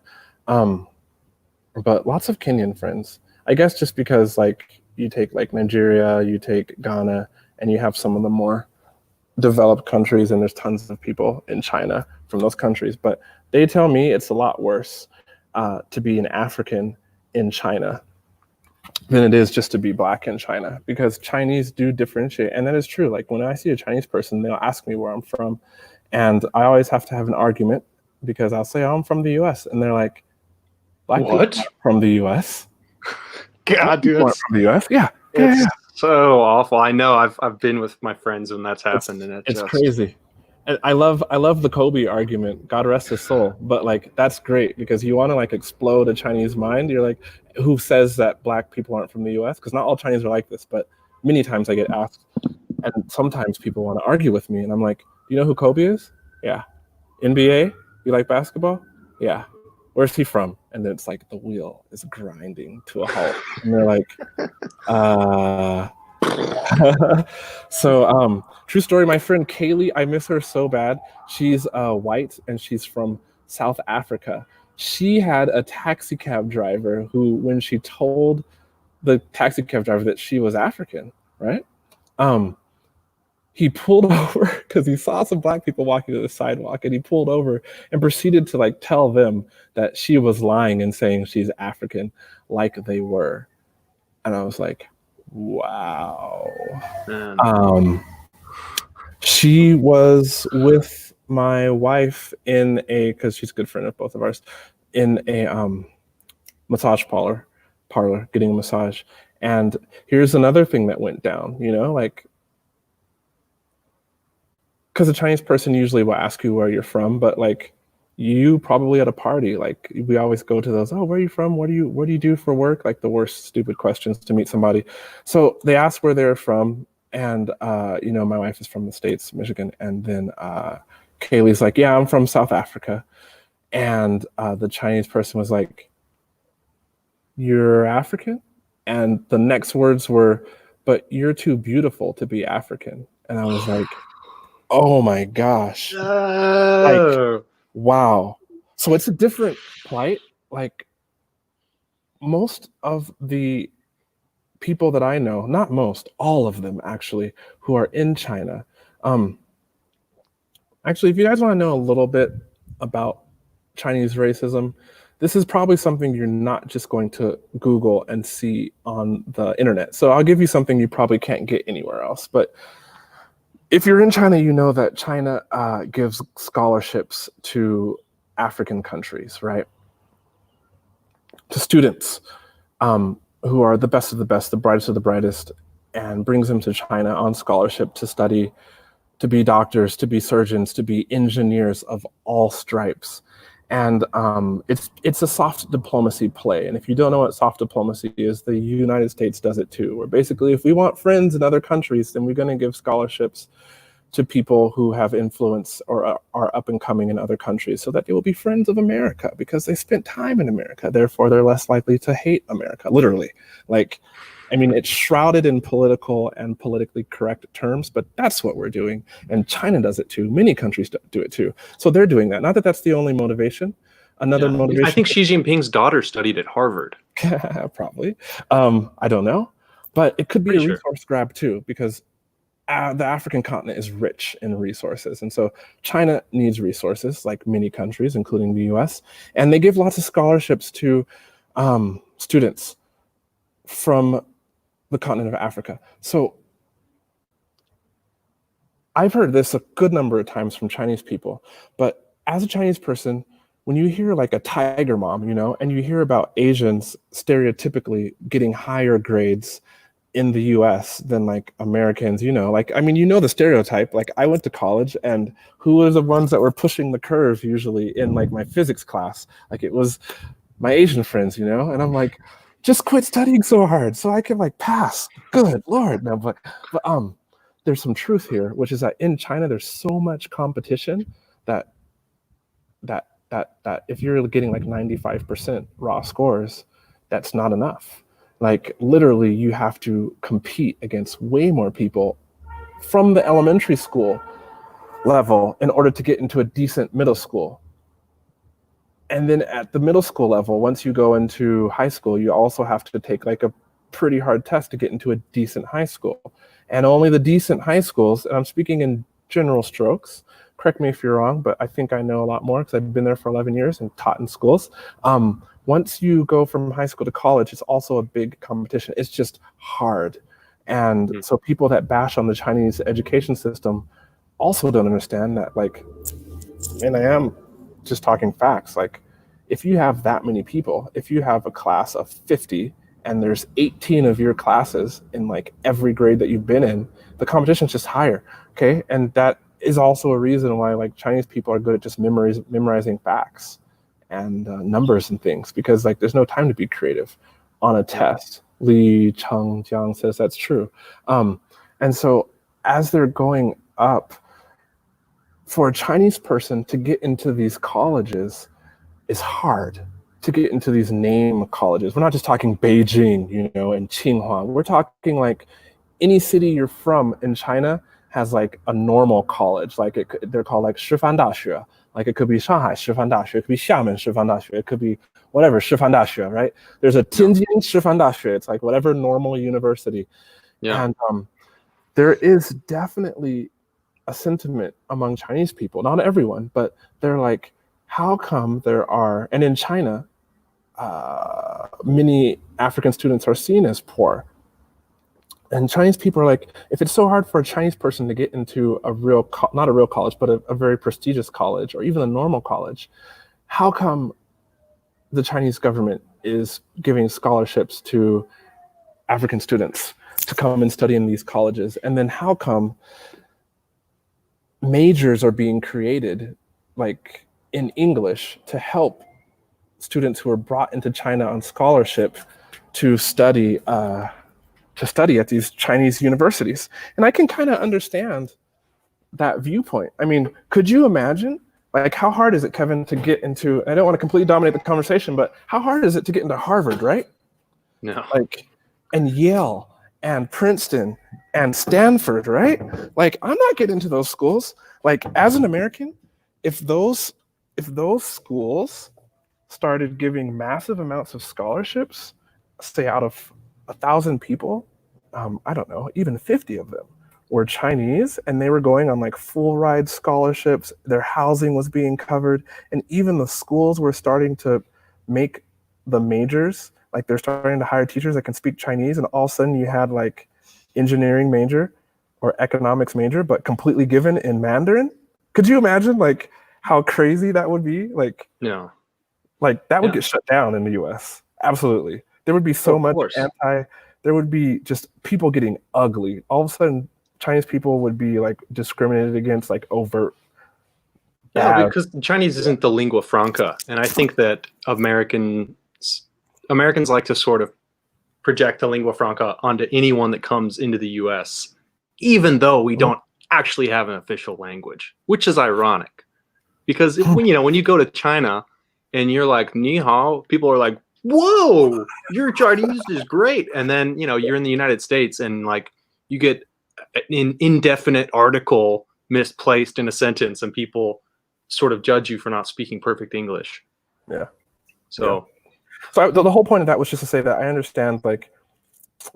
but lots of Kenyan friends. I guess just because like you take like Nigeria, you take Ghana, and you have some of the more developed countries, and there's tons of people in China from those countries. But they tell me it's a lot worse to be an African in China than it is just to be Black in China, because Chinese do differentiate. And that is true. Like when I see a Chinese person, they'll ask me where I'm from. And I always have to have an argument because I'll say, oh, I'm from the US. And they're like, Black people aren't from the US? God, dude, that's from the US? Yeah. It's so awful. I know. I've been with my friends when that's happened, and it's crazy. And I love the Kobe argument, God rest his soul. But like that's great because you want to like explode a Chinese mind. You're like, who says that Black people aren't from the US? Because not all Chinese are like this, but many times I get asked, and sometimes people want to argue with me, and I'm like, do you know who Kobe is? Yeah. NBA? You like basketball? Yeah. Where's he from? And then it's like the wheel is grinding to a halt, and they're like, So true story, my friend Kaylee, I miss her so bad. She's white and she's from South Africa. She had a taxi cab driver who, when she told the taxi cab driver that she was African, right? He pulled over because he saw some Black people walking to the sidewalk, and he pulled over and proceeded to like tell them that she was lying and saying she's African like they were. And I was like, wow. She was with my wife in a, because she's a good friend of both of ours, in a massage parlor getting a massage. And here's another thing that went down, you know, like, because a Chinese person usually will ask you where you're from, but like you probably at a party, like we always go to those, oh, where are you from? What do you do for work? Like the worst stupid questions to meet somebody. So they asked where they're from. And, you know, my wife is from the States, Michigan. And then Kaylee's like, yeah, I'm from South Africa. And the Chinese person was like, you're African? And the next words were, but you're too beautiful to be African. And I was like, oh my gosh. Like, wow. So it's a different plight. Like most of the people that I know, not most, all of them actually, who are in China. Actually, if you guys want to know a little bit about Chinese racism, this is probably something you're not just going to Google and see on the internet. So I'll give you something you probably can't get anywhere else. But if you're in China, you know that China gives scholarships to African countries, right? To students who are the best of the best, the brightest of the brightest, and brings them to China on scholarship to study, to be doctors, to be surgeons, to be engineers of all stripes. And it's a soft diplomacy play. And if you don't know what soft diplomacy is, the United States does it too. Where basically, if we want friends in other countries, then we're going to give scholarships to people who have influence or are up and coming in other countries, so that they will be friends of America because they spent time in America. Therefore, they're less likely to hate America, literally. Like, I mean, it's shrouded in political and politically correct terms, but that's what we're doing. And China does it too. Many countries do it too. So they're doing that. Not that that's the only motivation. Another motivation. I think Xi Jinping's daughter studied at Harvard. Probably. I don't know. But it could be a resource grab too, because the African continent is rich in resources. And so China needs resources, like many countries, including the US. And they give lots of scholarships to students from the continent of Africa. So I've heard this a good number of times from Chinese people, but as a Chinese person, when you hear like a tiger mom, you know, and you hear about Asians stereotypically getting higher grades in the US than like Americans, you know, like, I mean, you know, the stereotype. Like, I went to college, and who were the ones that were pushing the curve usually in like my physics class? Like, it was my Asian friends, you know, and I'm like, just quit studying so hard so I can like pass. Good Lord. No, but there's some truth here, which is that in China, there's so much competition that if you're getting like 95% raw scores, that's not enough. Like, literally, you have to compete against way more people from the elementary school level in order to get into a decent middle school. And then at the middle school level, once you go into high school, you also have to take like a pretty hard test to get into a decent high school. And only the decent high schools, and I'm speaking in general strokes, correct me if you're wrong, but I think I know a lot more because I've been there for 11 years and taught in schools. Once you go from high school to college, it's also a big competition. It's just hard. And so people that bash on the Chinese education system also don't understand that, like, and I am just talking facts. Like, if you have that many people, if you have a class of 50 and there's 18 of your classes in like every grade that you've been in, the competition's just higher, okay? And that is also a reason why like Chinese people are good at just memorizing facts and numbers and things, because like there's no time to be creative on a test. Li Chengjiang says that's true. And so as they're going up, for a Chinese person to get into these colleges is hard, to get into these name colleges. We're not just talking Beijing, you know, and Tsinghua. We're talking like any city you're from in China has like a normal college. Like they're called like Shifan Daxue. Like it could be Shanghai Shifan Daxue, it could be Xiamen Shifan Daxue, it could be whatever Shifan Daxue, right? There's a Tianjin Shifan Daxue. It's like whatever normal university. Yeah. And there is definitely a sentiment among Chinese people, not everyone, but they're like, how come there are, and in China, many African students are seen as poor. And Chinese people are like, if it's so hard for a Chinese person to get into a real, not a real college, but a very prestigious college or even a normal college, how come the Chinese government is giving scholarships to African students to come and study in these colleges? And then how come majors are being created like in English to help students who are brought into China on scholarship to study at these Chinese universities? And I can kind of understand that viewpoint. I mean, could you imagine, like, how hard is it, Kevin, to get into, I don't want to completely dominate the conversation, but how hard is it to get into Harvard, right? No. Like, and Yale and Princeton and Stanford, right? Like, I'm not getting into those schools. Like, as an American, if those schools started giving massive amounts of scholarships, say out of 1,000 people, I don't know, even 50 of them were Chinese, and they were going on like full ride scholarships, their housing was being covered, and even the schools were starting to make the majors, like they're starting to hire teachers that can speak Chinese, and all of a sudden you had like engineering major or economics major, but completely given in Mandarin. Could you imagine like how crazy that would be? Like, no, like that would get shut down in the US. Absolutely. There would be so much there would be just people getting ugly. All of a sudden, Chinese people would be like discriminated against, like overt. Yeah, because Chinese isn't the lingua franca. And I think that Americans like to sort of project the lingua franca onto anyone that comes into the US, even though we don't actually have an official language, which is ironic. Because when you go to China and you're like, ni hao, people are like, whoa, your Chinese is great. And then, you're in the United States and like you get an indefinite article misplaced in a sentence and people sort of judge you for not speaking perfect English. Yeah. So, the whole point of that was just to say that I understand, like,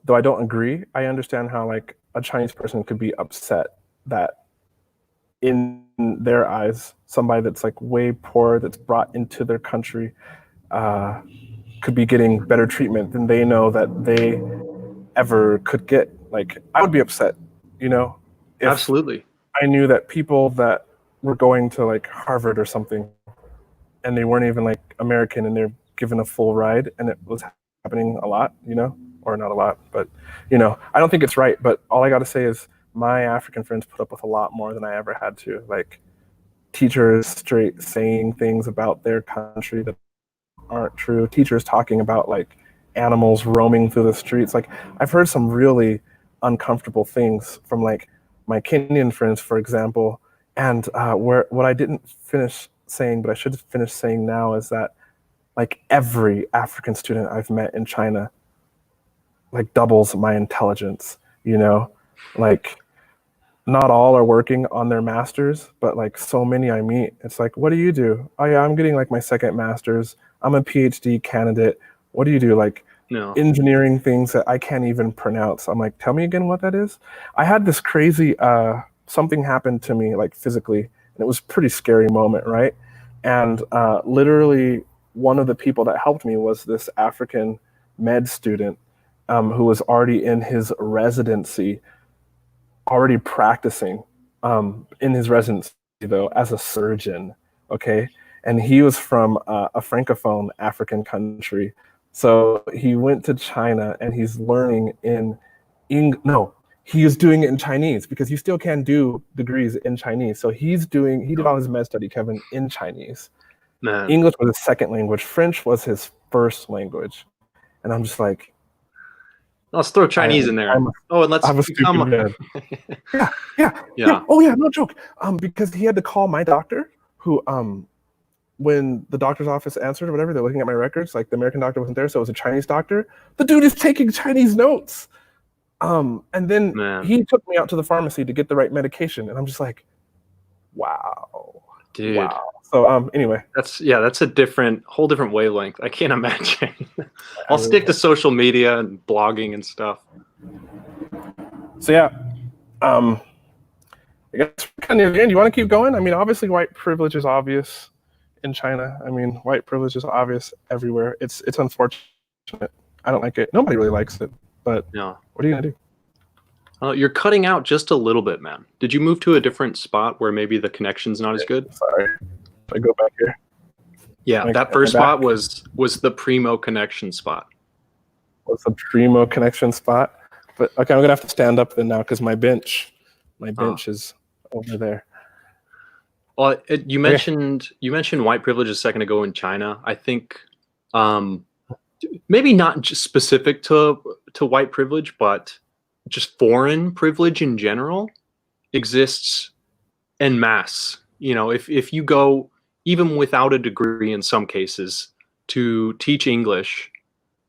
though I don't agree, I understand how like a Chinese person could be upset that in their eyes, somebody that's like way poor, that's brought into their country, could be getting better treatment than they know that they ever could get. Like, I would be upset, if absolutely. I knew that people that were going to like Harvard or something, and they weren't even like American, and they're given a full ride, and it was happening a lot, or not a lot, but I don't think it's right. But all I got to say is my African friends put up with a lot more than I ever had to. Like, teachers straight saying things about their country that aren't true. Teachers talking about like animals roaming through the streets. Like, I've heard some really uncomfortable things from like my Kenyan friends, for example. And what I didn't finish saying, but I should finish saying now, is that like every African student I've met in China like doubles my intelligence, like not all are working on their masters, but like so many I meet, it's like, what do you do? Oh yeah, I'm getting like my second master's. I'm a PhD candidate. What do you do? Like engineering things that I can't even pronounce. I'm like, tell me again what that is. I had this crazy, something happened to me like physically, and it was a pretty scary moment, right? And literally one of the people that helped me was this African med student who was already in his residency, already practicing in his residency though as a surgeon, okay? And he was from a francophone African country. So he went to China and he's learning in he is doing it in Chinese, because you still can do degrees in Chinese. So he did all his med study, Kevin, in Chinese. Man. English was his second language. French was his first language. And I'm just like, let's throw Chinese in there. And let's become. Yeah. Oh yeah, no joke. Because he had to call my doctor, who when the doctor's office answered or whatever, they're looking at my records. Like, the American doctor wasn't there, so it was a Chinese doctor. The dude is taking Chinese notes. And then he took me out to the pharmacy to get the right medication, and I'm just like, wow, dude. Wow. So anyway, that's a whole different wavelength. I can't imagine. I'll stick to social media and blogging and stuff. So yeah, I guess we're kind of near the end. You want to keep going? I mean, obviously, white privilege is obvious in China. I mean, white privilege is obvious everywhere. It's unfortunate. I don't like it. Nobody really likes it. But what are you gonna do? You're cutting out just a little bit, man. Did you move to a different spot where maybe the connection's not as good? Sorry. I go back here. Yeah, that first spot was the primo connection spot. Was the primo connection spot? But okay, I'm gonna have to stand up then now, because my bench is over there. Well, you mentioned white privilege a second ago in China. I think maybe not just specific to white privilege, but just foreign privilege in general exists en masse. If you go even without a degree in some cases to teach English,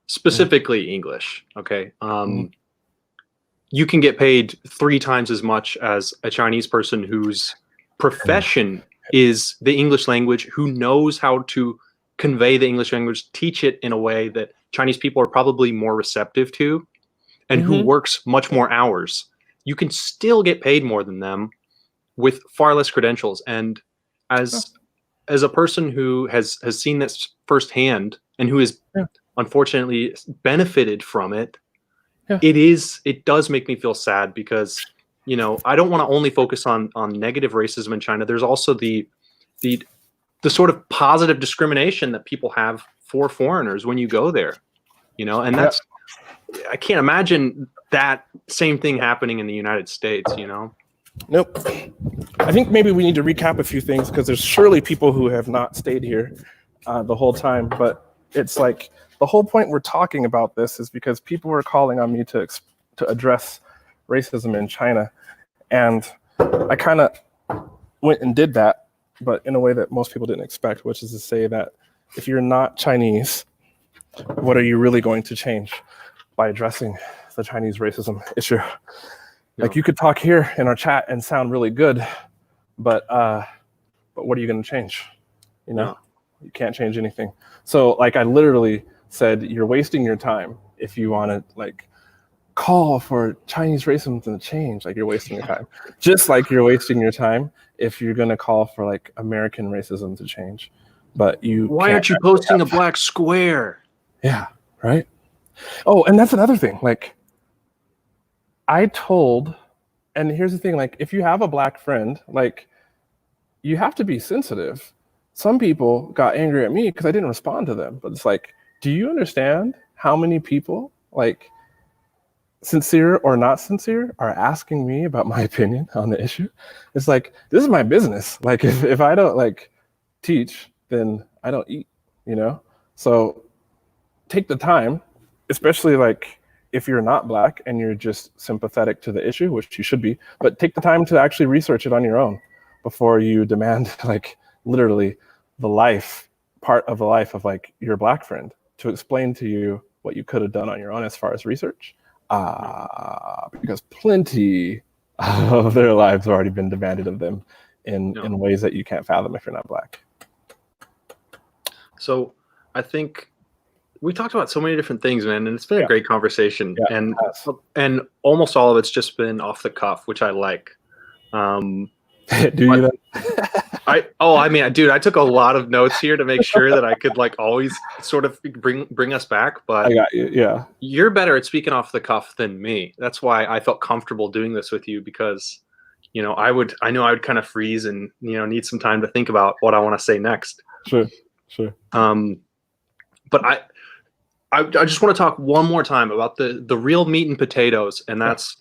specifically English, okay, you can get paid 3 times as much as a Chinese person whose profession is the English language, who knows how to convey the English language, teach it in a way that Chinese people are probably more receptive to, and who works much more hours. You can still get paid more than them with far less credentials. And as a person who has seen this firsthand and who has unfortunately benefited from it, it does make me feel sad, because I don't want to only focus on negative racism in China. There's also the sort of positive discrimination that people have for foreigners when you go there, and that's, I can't imagine that same thing happening in the United States, Nope. I think maybe we need to recap a few things, because there's surely people who have not stayed here the whole time, but it's like the whole point we're talking about this is because people were calling on me to address racism in China. And I kind of went and did that, but in a way that most people didn't expect, which is to say that if you're not Chinese, what are you really going to change by addressing the Chinese racism issue? Like, you could talk here in our chat and sound really good, but what are you going to change? You know, you can't change anything. So like, I literally said, you're wasting your time if you want to like call for Chinese racism to change. Like, you're wasting your time. Just like you're wasting your time if you're going to call for like American racism to change. But why aren't you posting a black square? Yeah, right. Oh, and that's another thing. Like, I told, and here's the thing, like, if you have a black friend, like, you have to be sensitive. Some people got angry at me because I didn't respond to them. But it's like, do you understand how many people, like, sincere or not sincere, are asking me about my opinion on the issue? It's like, this is my business. Like, if I don't like teach, then I don't eat, you know? So take the time, especially like if you're not black and you're just sympathetic to the issue, which you should be, but take the time to actually research it on your own before you demand like literally the part of the life of like your black friend to explain to you what you could have done on your own as far as research. Because plenty of their lives have already been demanded of them in ways that you can't fathom if you're not black. So I think we talked about so many different things, man, and it's been a great conversation. And almost all of it's just been off the cuff, which I like. Do you? I mean, dude, I took a lot of notes here to make sure that I could like always sort of bring us back. But I got you. Yeah, you're better at speaking off the cuff than me. That's why I felt comfortable doing this with you, because you know I know I would kind of freeze and need some time to think about what I want to say next. Sure. But I just want to talk one more time about the real meat and potatoes, and that's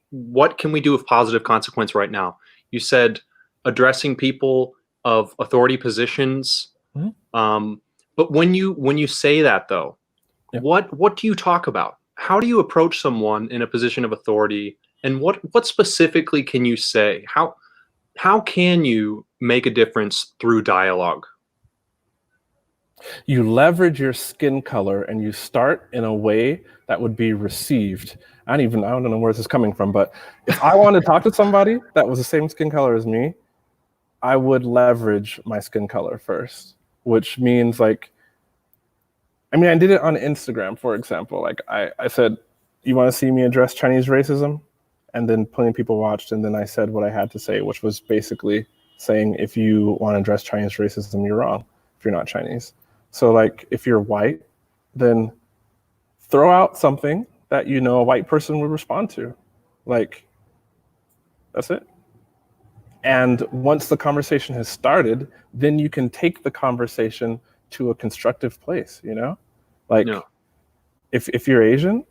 what can we do with positive consequence right now? You said addressing people of authority positions, but when you say that though, what do you talk about? How do you approach someone in a position of authority, and what specifically can you say? How can you make a difference through dialogue? You leverage your skin color and you start in a way that would be received. I don't know where this is coming from, but if I wanted to talk to somebody that was the same skin color as me, I would leverage my skin color first, which means like, I mean, I did it on Instagram, for example. Like I said, you want to see me address Chinese racism? And then plenty of people watched, and then I said what I had to say, which was basically saying, if you want to address Chinese racism, you're wrong if you're not Chinese. So like, if you're white, then throw out something that a white person would respond to. Like, that's it. And once the conversation has started, then you can take the conversation to a constructive place, Like, if you're Asian,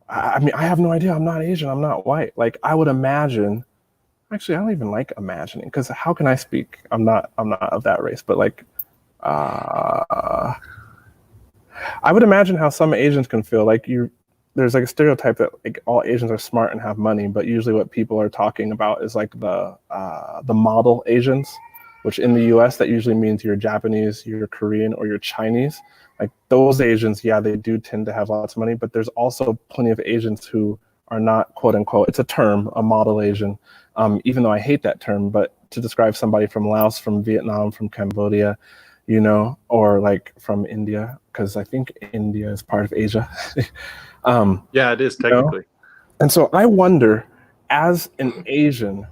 I mean, I have no idea. I'm not Asian. I'm not white. Like, I would imagine, actually, I don't even like imagining, because how can I speak? I'm not of that race, but like, I would imagine how some Asians can feel. Like, there's like a stereotype that like all Asians are smart and have money, but usually what people are talking about is like the model Asians, which in the US that usually means you're Japanese, you're Korean, or you're Chinese. Like those Asians, yeah, they do tend to have lots of money, but there's also plenty of Asians who are not, quote unquote, it's a term, a model Asian, even though I hate that term, but to describe somebody from Laos, from Vietnam, from Cambodia, or like from India, because I think India is part of Asia. Yeah, it is technically. And so I wonder, as an Asian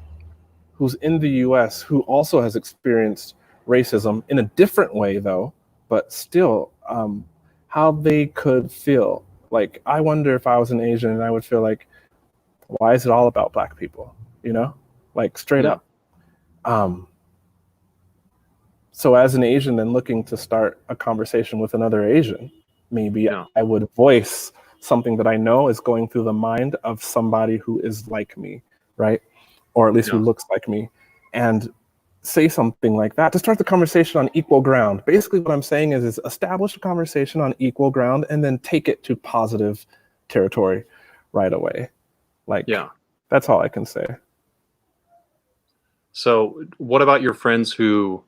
who's in the US, who also has experienced racism in a different way though, but still, how they could feel. Like, I wonder if I was an Asian and I would feel like, why is it all about Black people? Like straight up. So as an Asian then looking to start a conversation with another Asian, maybe I would voice something that I know is going through the mind of somebody who is like me, right? Or at least who looks like me, and say something like that to start the conversation on equal ground. Basically what I'm saying is establish a conversation on equal ground and then take it to positive territory right away. Like, that's all I can say. So what about your friends who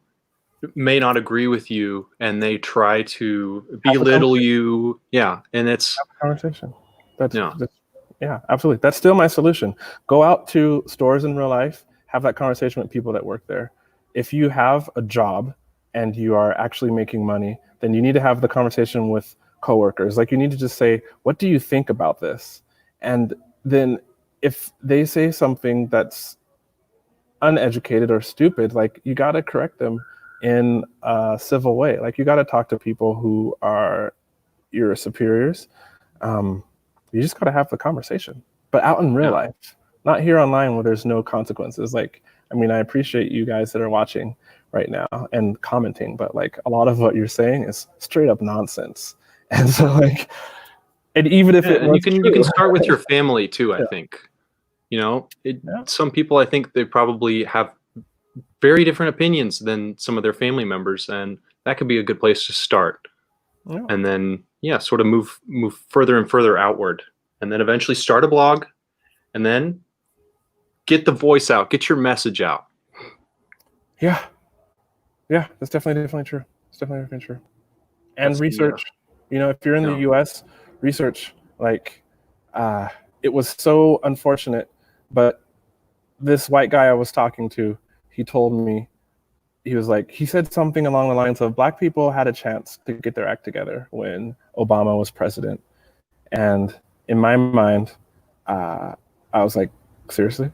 may not agree with you and they try to Have a belittle you? Yeah, and it's conversation. That's, yeah, that's yeah, absolutely. That's still my solution. Go out to stores in real life, have that conversation with people that work there. If you have a job and you are actually making money, then you need to have the conversation with coworkers. Like, you need to just say, what do you think about this? And then if they say something that's uneducated or stupid, like, you got to correct them in a civil way. Like, you got to talk to people who are your superiors. um, you just got to have the conversation, but out in real yeah. life, not here online where there's no consequences. Like, I mean, I appreciate you guys that are watching right now and commenting, but like, a lot of what you're saying is straight up nonsense. And so, like, and even if Yeah, it and was you can true, start with your family too, I yeah, think. You know, yeah, some people, I think they probably have very different opinions than some of their family members, and that could be a good place to start. yeah, And then, yeah, sort of move further and further outward, and then eventually start a blog, and then get the voice out, get your message out. yeah, yeah. That's definitely true. It's definitely true. And That's the research, you know, if you're in the yeah. US, research. Like, uh, it was so unfortunate, but this white guy I was talking to, he told me, he was like, he said something along the lines of, black people had a chance to get their act together when Obama was president. And in my mind, I was like, seriously?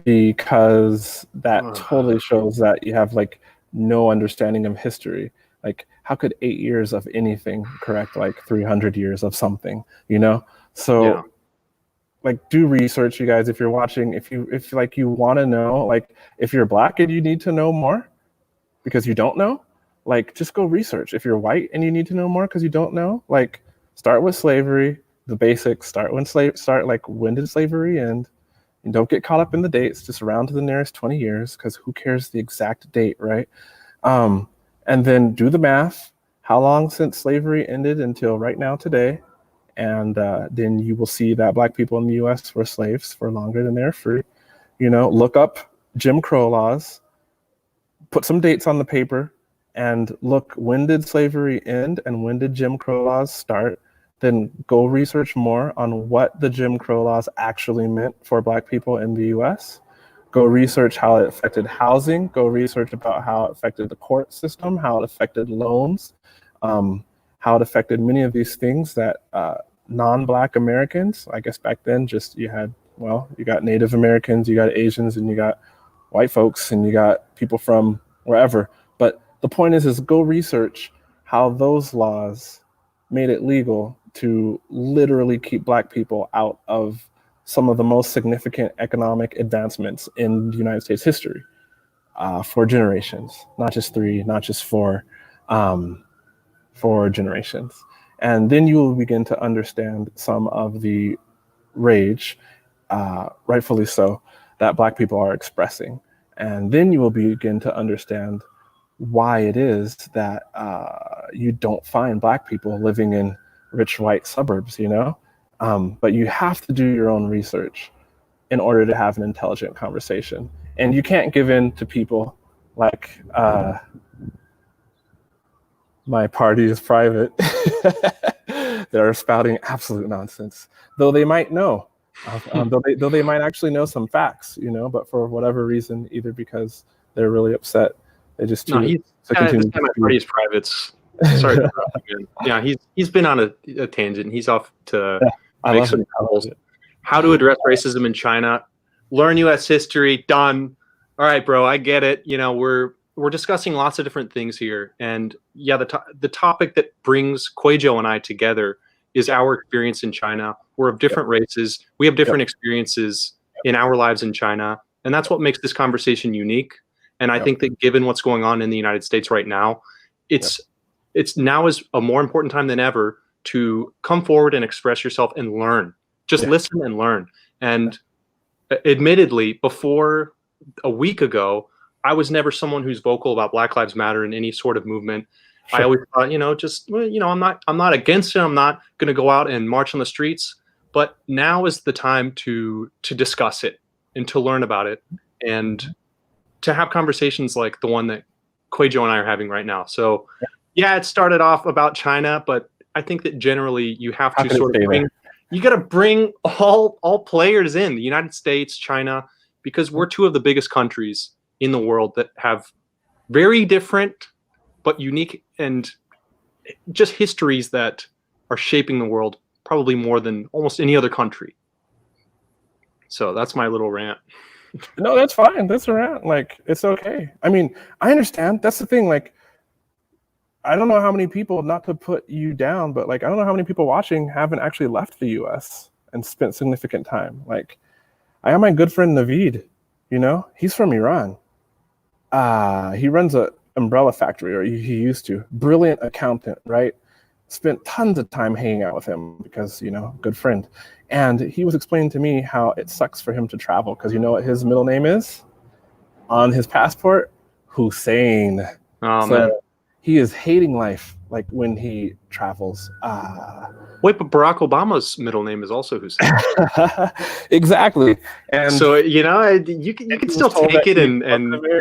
Because that Ugh. totally shows that you have like no understanding of history. Like, how could 8 years of anything correct like 300 years of something, you know? Yeah. So, like, do research, you guys. If you're watching, if like you want to know, like, if you're black and you need to know more because you don't know, like, just go research. If you're white and you need to know more because you don't know, like, start with slavery, the basics. Start like, when did slavery end? And don't get caught up in the dates. Just round to the nearest 20 years, because who cares the exact date, right? um, and then do the math. How long since slavery ended until right now today? And then you will see that black people in the US were slaves for longer than they're free. You know, look up Jim Crow laws, put some dates on the paper, and look, when did slavery end and when did Jim Crow laws start? Then go research more on what the Jim Crow laws actually meant for black people in the US. Go research how it affected housing. Go research about how it affected the court system, how it affected loans, how it affected many of these things that non-black Americans, I guess back then, just you had, well, you got Native Americans, you got Asians, and you got white folks, and you got people from wherever. But the point is go research how those laws made it legal to literally keep black people out of some of the most significant economic advancements in the United States history, for generations, not just three, not just four, for generations. And then you will begin to understand some of the rage, rightfully so, that black people are expressing. And then you will begin to understand why it is that you don't find black people living in rich white suburbs, you know? But you have to do your own research in order to have an intelligent conversation. And you can't give in to people like, my party is private. They're spouting absolute nonsense, though they might know, though they might actually know some facts, you know, but for whatever reason, either because they're really upset, they just No, choose he's to this continue guy to might party his privates. Sorry to interrupt you, man. Yeah, he's been on a tangent. He's off to Yeah, I make love some it. I love calls. it. How to address racism in China. Learn U.S. history. Done. All right, bro. I get it. You know, we're discussing lots of different things here, and yeah, the topic that brings QUAYjo and I together is our experience in China. We're of different races. We have Yep. different experiences in our lives in China, and that's what makes this conversation unique. And I Yep. think that given what's going on in the United States right now, it's now is a more important time than ever to come forward and express yourself and learn. Just Yeah. listen and learn. And admittedly, before a week ago, I was never someone who's vocal about Black Lives Matter in any sort of movement. I Sure. always thought, you know, just, well, you know, I'm not against it. I'm not going to go out and march on the streets. But now is the time to discuss it and to learn about it. and to have conversations like the one that QUAYJo and I are having right now. So yeah, it started off about China, but I think that generally you have to sort of bring, you got to bring all players in, the United States, China, because we're two of the biggest countries in the world that have very different but unique and just histories that are shaping the world probably more than almost any other country. So that's my little rant. No, that's fine. That's a rant. Like, it's okay. I mean, I understand. That's the thing. Like, I don't know how many people, not to put you down, but like, I don't know how many people watching haven't actually left the US and spent significant time. Like, I have my good friend Naveed, you know, he's from Iran. He runs a umbrella factory, or he used to. Brilliant accountant, right? Spent tons of time hanging out with him because, you know, good friend. And he was explaining to me how it sucks for him to travel because you know what his middle name is on his passport? Hussein. Oh, man. He is hating life like when he travels. Wait, but Barack Obama's middle name is also Hussein. Exactly. And so, you know, you can still take it and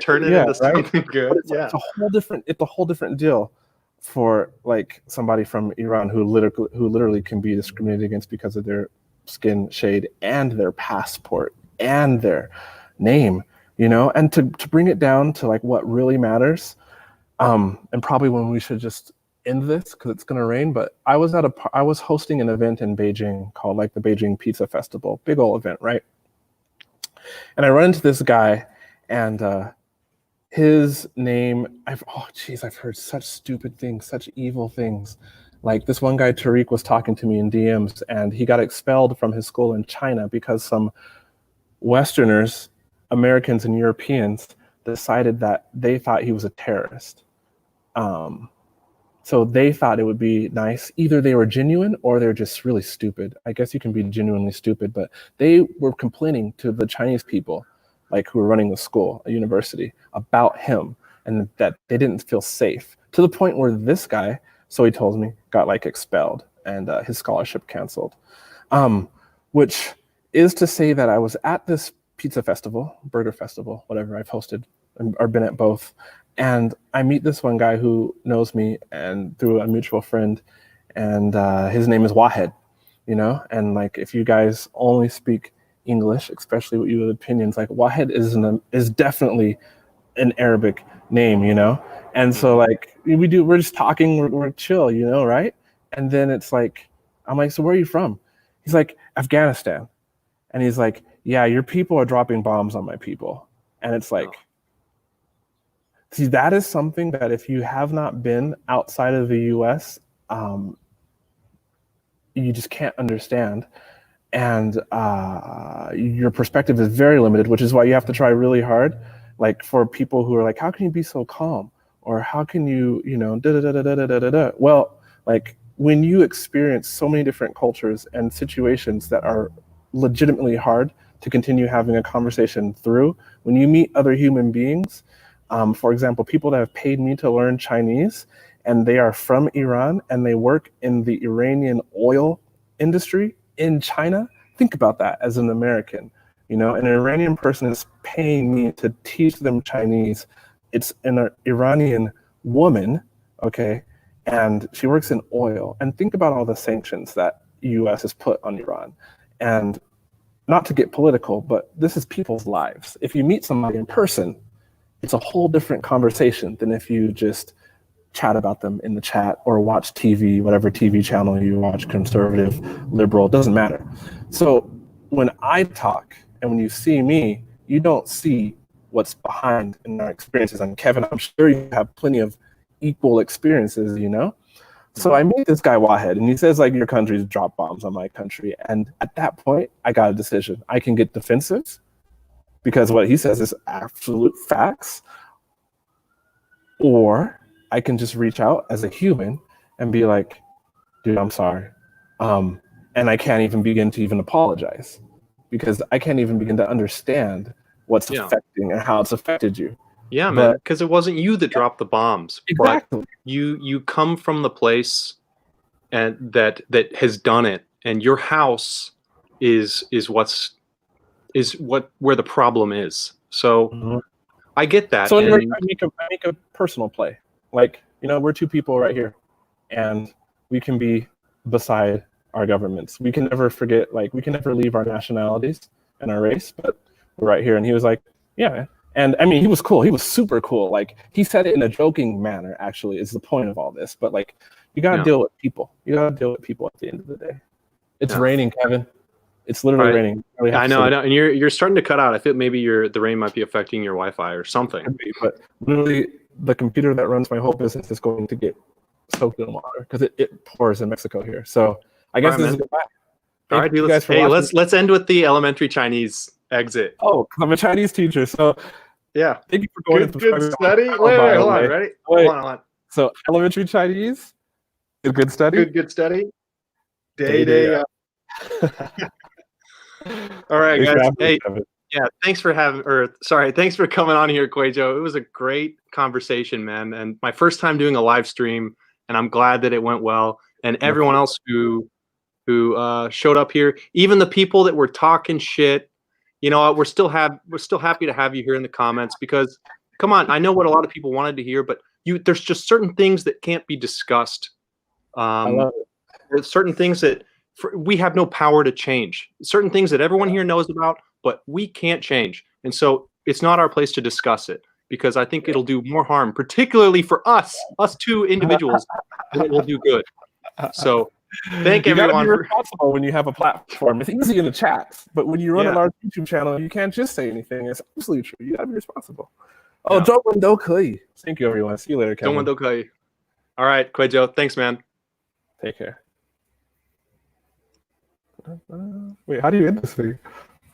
turn it into something good. It's a whole different deal for like somebody from Iran who literally can be discriminated against because of their skin shade and their passport and their name, you know, and to bring it down to like what really matters. And probably when we should just end this because it's going to rain, but I was hosting an event in Beijing called like the Beijing Pizza Festival, big old event, right? And I run into this guy and his name, I've heard such stupid things, such evil things. Like this one guy, Tariq, was talking to me in DMs and he got expelled from his school in China because some Westerners, Americans and Europeans decided that they thought he was a terrorist. So they thought it would be nice. Either they were genuine or they're just really stupid. I guess you can be genuinely stupid, but they were complaining to the Chinese people, like who were running the school, a university, about him and that they didn't feel safe to the point where this guy, so he told me, got like expelled and his scholarship canceled. Which is to say that I was at this pizza festival, burger festival, whatever I've hosted or been at both. And I meet this one guy who knows me and through a mutual friend, and his name is Wahed, you know? And like, if you guys only speak English, especially with you with opinions, like Wahed is definitely an Arabic name, you know? And so like, we're just talking, we're chill, you know, right? And then it's like, I'm like, so where are you from? He's like, Afghanistan. And he's like, yeah, your people are dropping bombs on my people. And it's like, see, that is something that if you have not been outside of the US, you just can't understand. And your perspective is very limited, which is why you have to try really hard. Like for people who are like, how can you be so calm? Or how can you, you know, da-da-da-da-da-da-da-da. Well, like when you experience so many different cultures and situations that are legitimately hard to continue having a conversation through, when you meet other human beings, for example, people that have paid me to learn Chinese and they are from Iran and they work in the Iranian oil industry in China. Think about that as an American, you know, an Iranian person is paying me to teach them Chinese. It's an Iranian woman, okay, and she works in oil. And think about all the sanctions that US has put on Iran. And not to get political, but this is people's lives. If you meet somebody in person, it's a whole different conversation than if you just chat about them in the chat or watch TV, whatever TV channel you watch, conservative, liberal, doesn't matter. So when I talk and when you see me, you don't see what's behind in our experiences. And Kevin, I'm sure you have plenty of equal experiences, you know? So I meet this guy Wahed and he says like, your country's dropped bombs on my country. And at that point, I got a decision. I can get defensive because what he says is absolute facts, or I can just reach out as a human and be like, dude, I'm sorry. And I can't even begin to even apologize because I can't even begin to understand what's affecting and how it's affected you. Yeah, man, because it wasn't you that dropped the bombs. Exactly. But you come from the place and that has done it, and your house is where the problem is. So I get that. So and I make a personal play. Like, you know, we're two people right here, and we can be beside our governments. We can never forget, like, we can never leave our nationalities and our race, but we're right here. And he was like, yeah, man. And I mean, he was cool. He was super cool. Like, he said it in a joking manner, actually, is the point of all this. But like, you got to deal with people. You got to deal with people at the end of the day. It's raining, Kevin. It's literally raining. I know. And you're starting to cut out. I feel maybe the rain might be affecting your Wi-Fi or something. But literally, the computer that runs my whole business is going to get soaked in water because it pours in Mexico here. So I guess this is goodbye. All right, dude. Let's end with the elementary Chinese exit. Oh, I'm a Chinese teacher, so yeah. Thank you for going. Good study. Wait, hold on. Ready? Hold on. So elementary Chinese, good study. Good study. Day. All right, guys. Hey, yeah. Thanks for coming on here, QUAYJo. It was a great conversation, man. And my first time doing a live stream, and I'm glad that it went well. And everyone else who showed up here, even the people that were talking shit, you know, we're still happy to have you here in the comments because, come on, I know what a lot of people wanted to hear, but there's just certain things that can't be discussed. I love it. There's certain things that we have no power to change. Certain things that everyone here knows about, but we can't change. And so it's not our place to discuss it because I think it'll do more harm, particularly for us two individuals, than it will do good. So thank everyone. You gotta be responsible when you have a platform. It's easy in the chats, but when you run a large YouTube channel, you can't just say anything. It's absolutely true. You gotta be responsible. Oh, 中文都可以. Thank you, everyone. See you later, Kevin. 中文都可以. All right, QUAYJo. Thanks, man. Take care. Wait, how do you end this thing?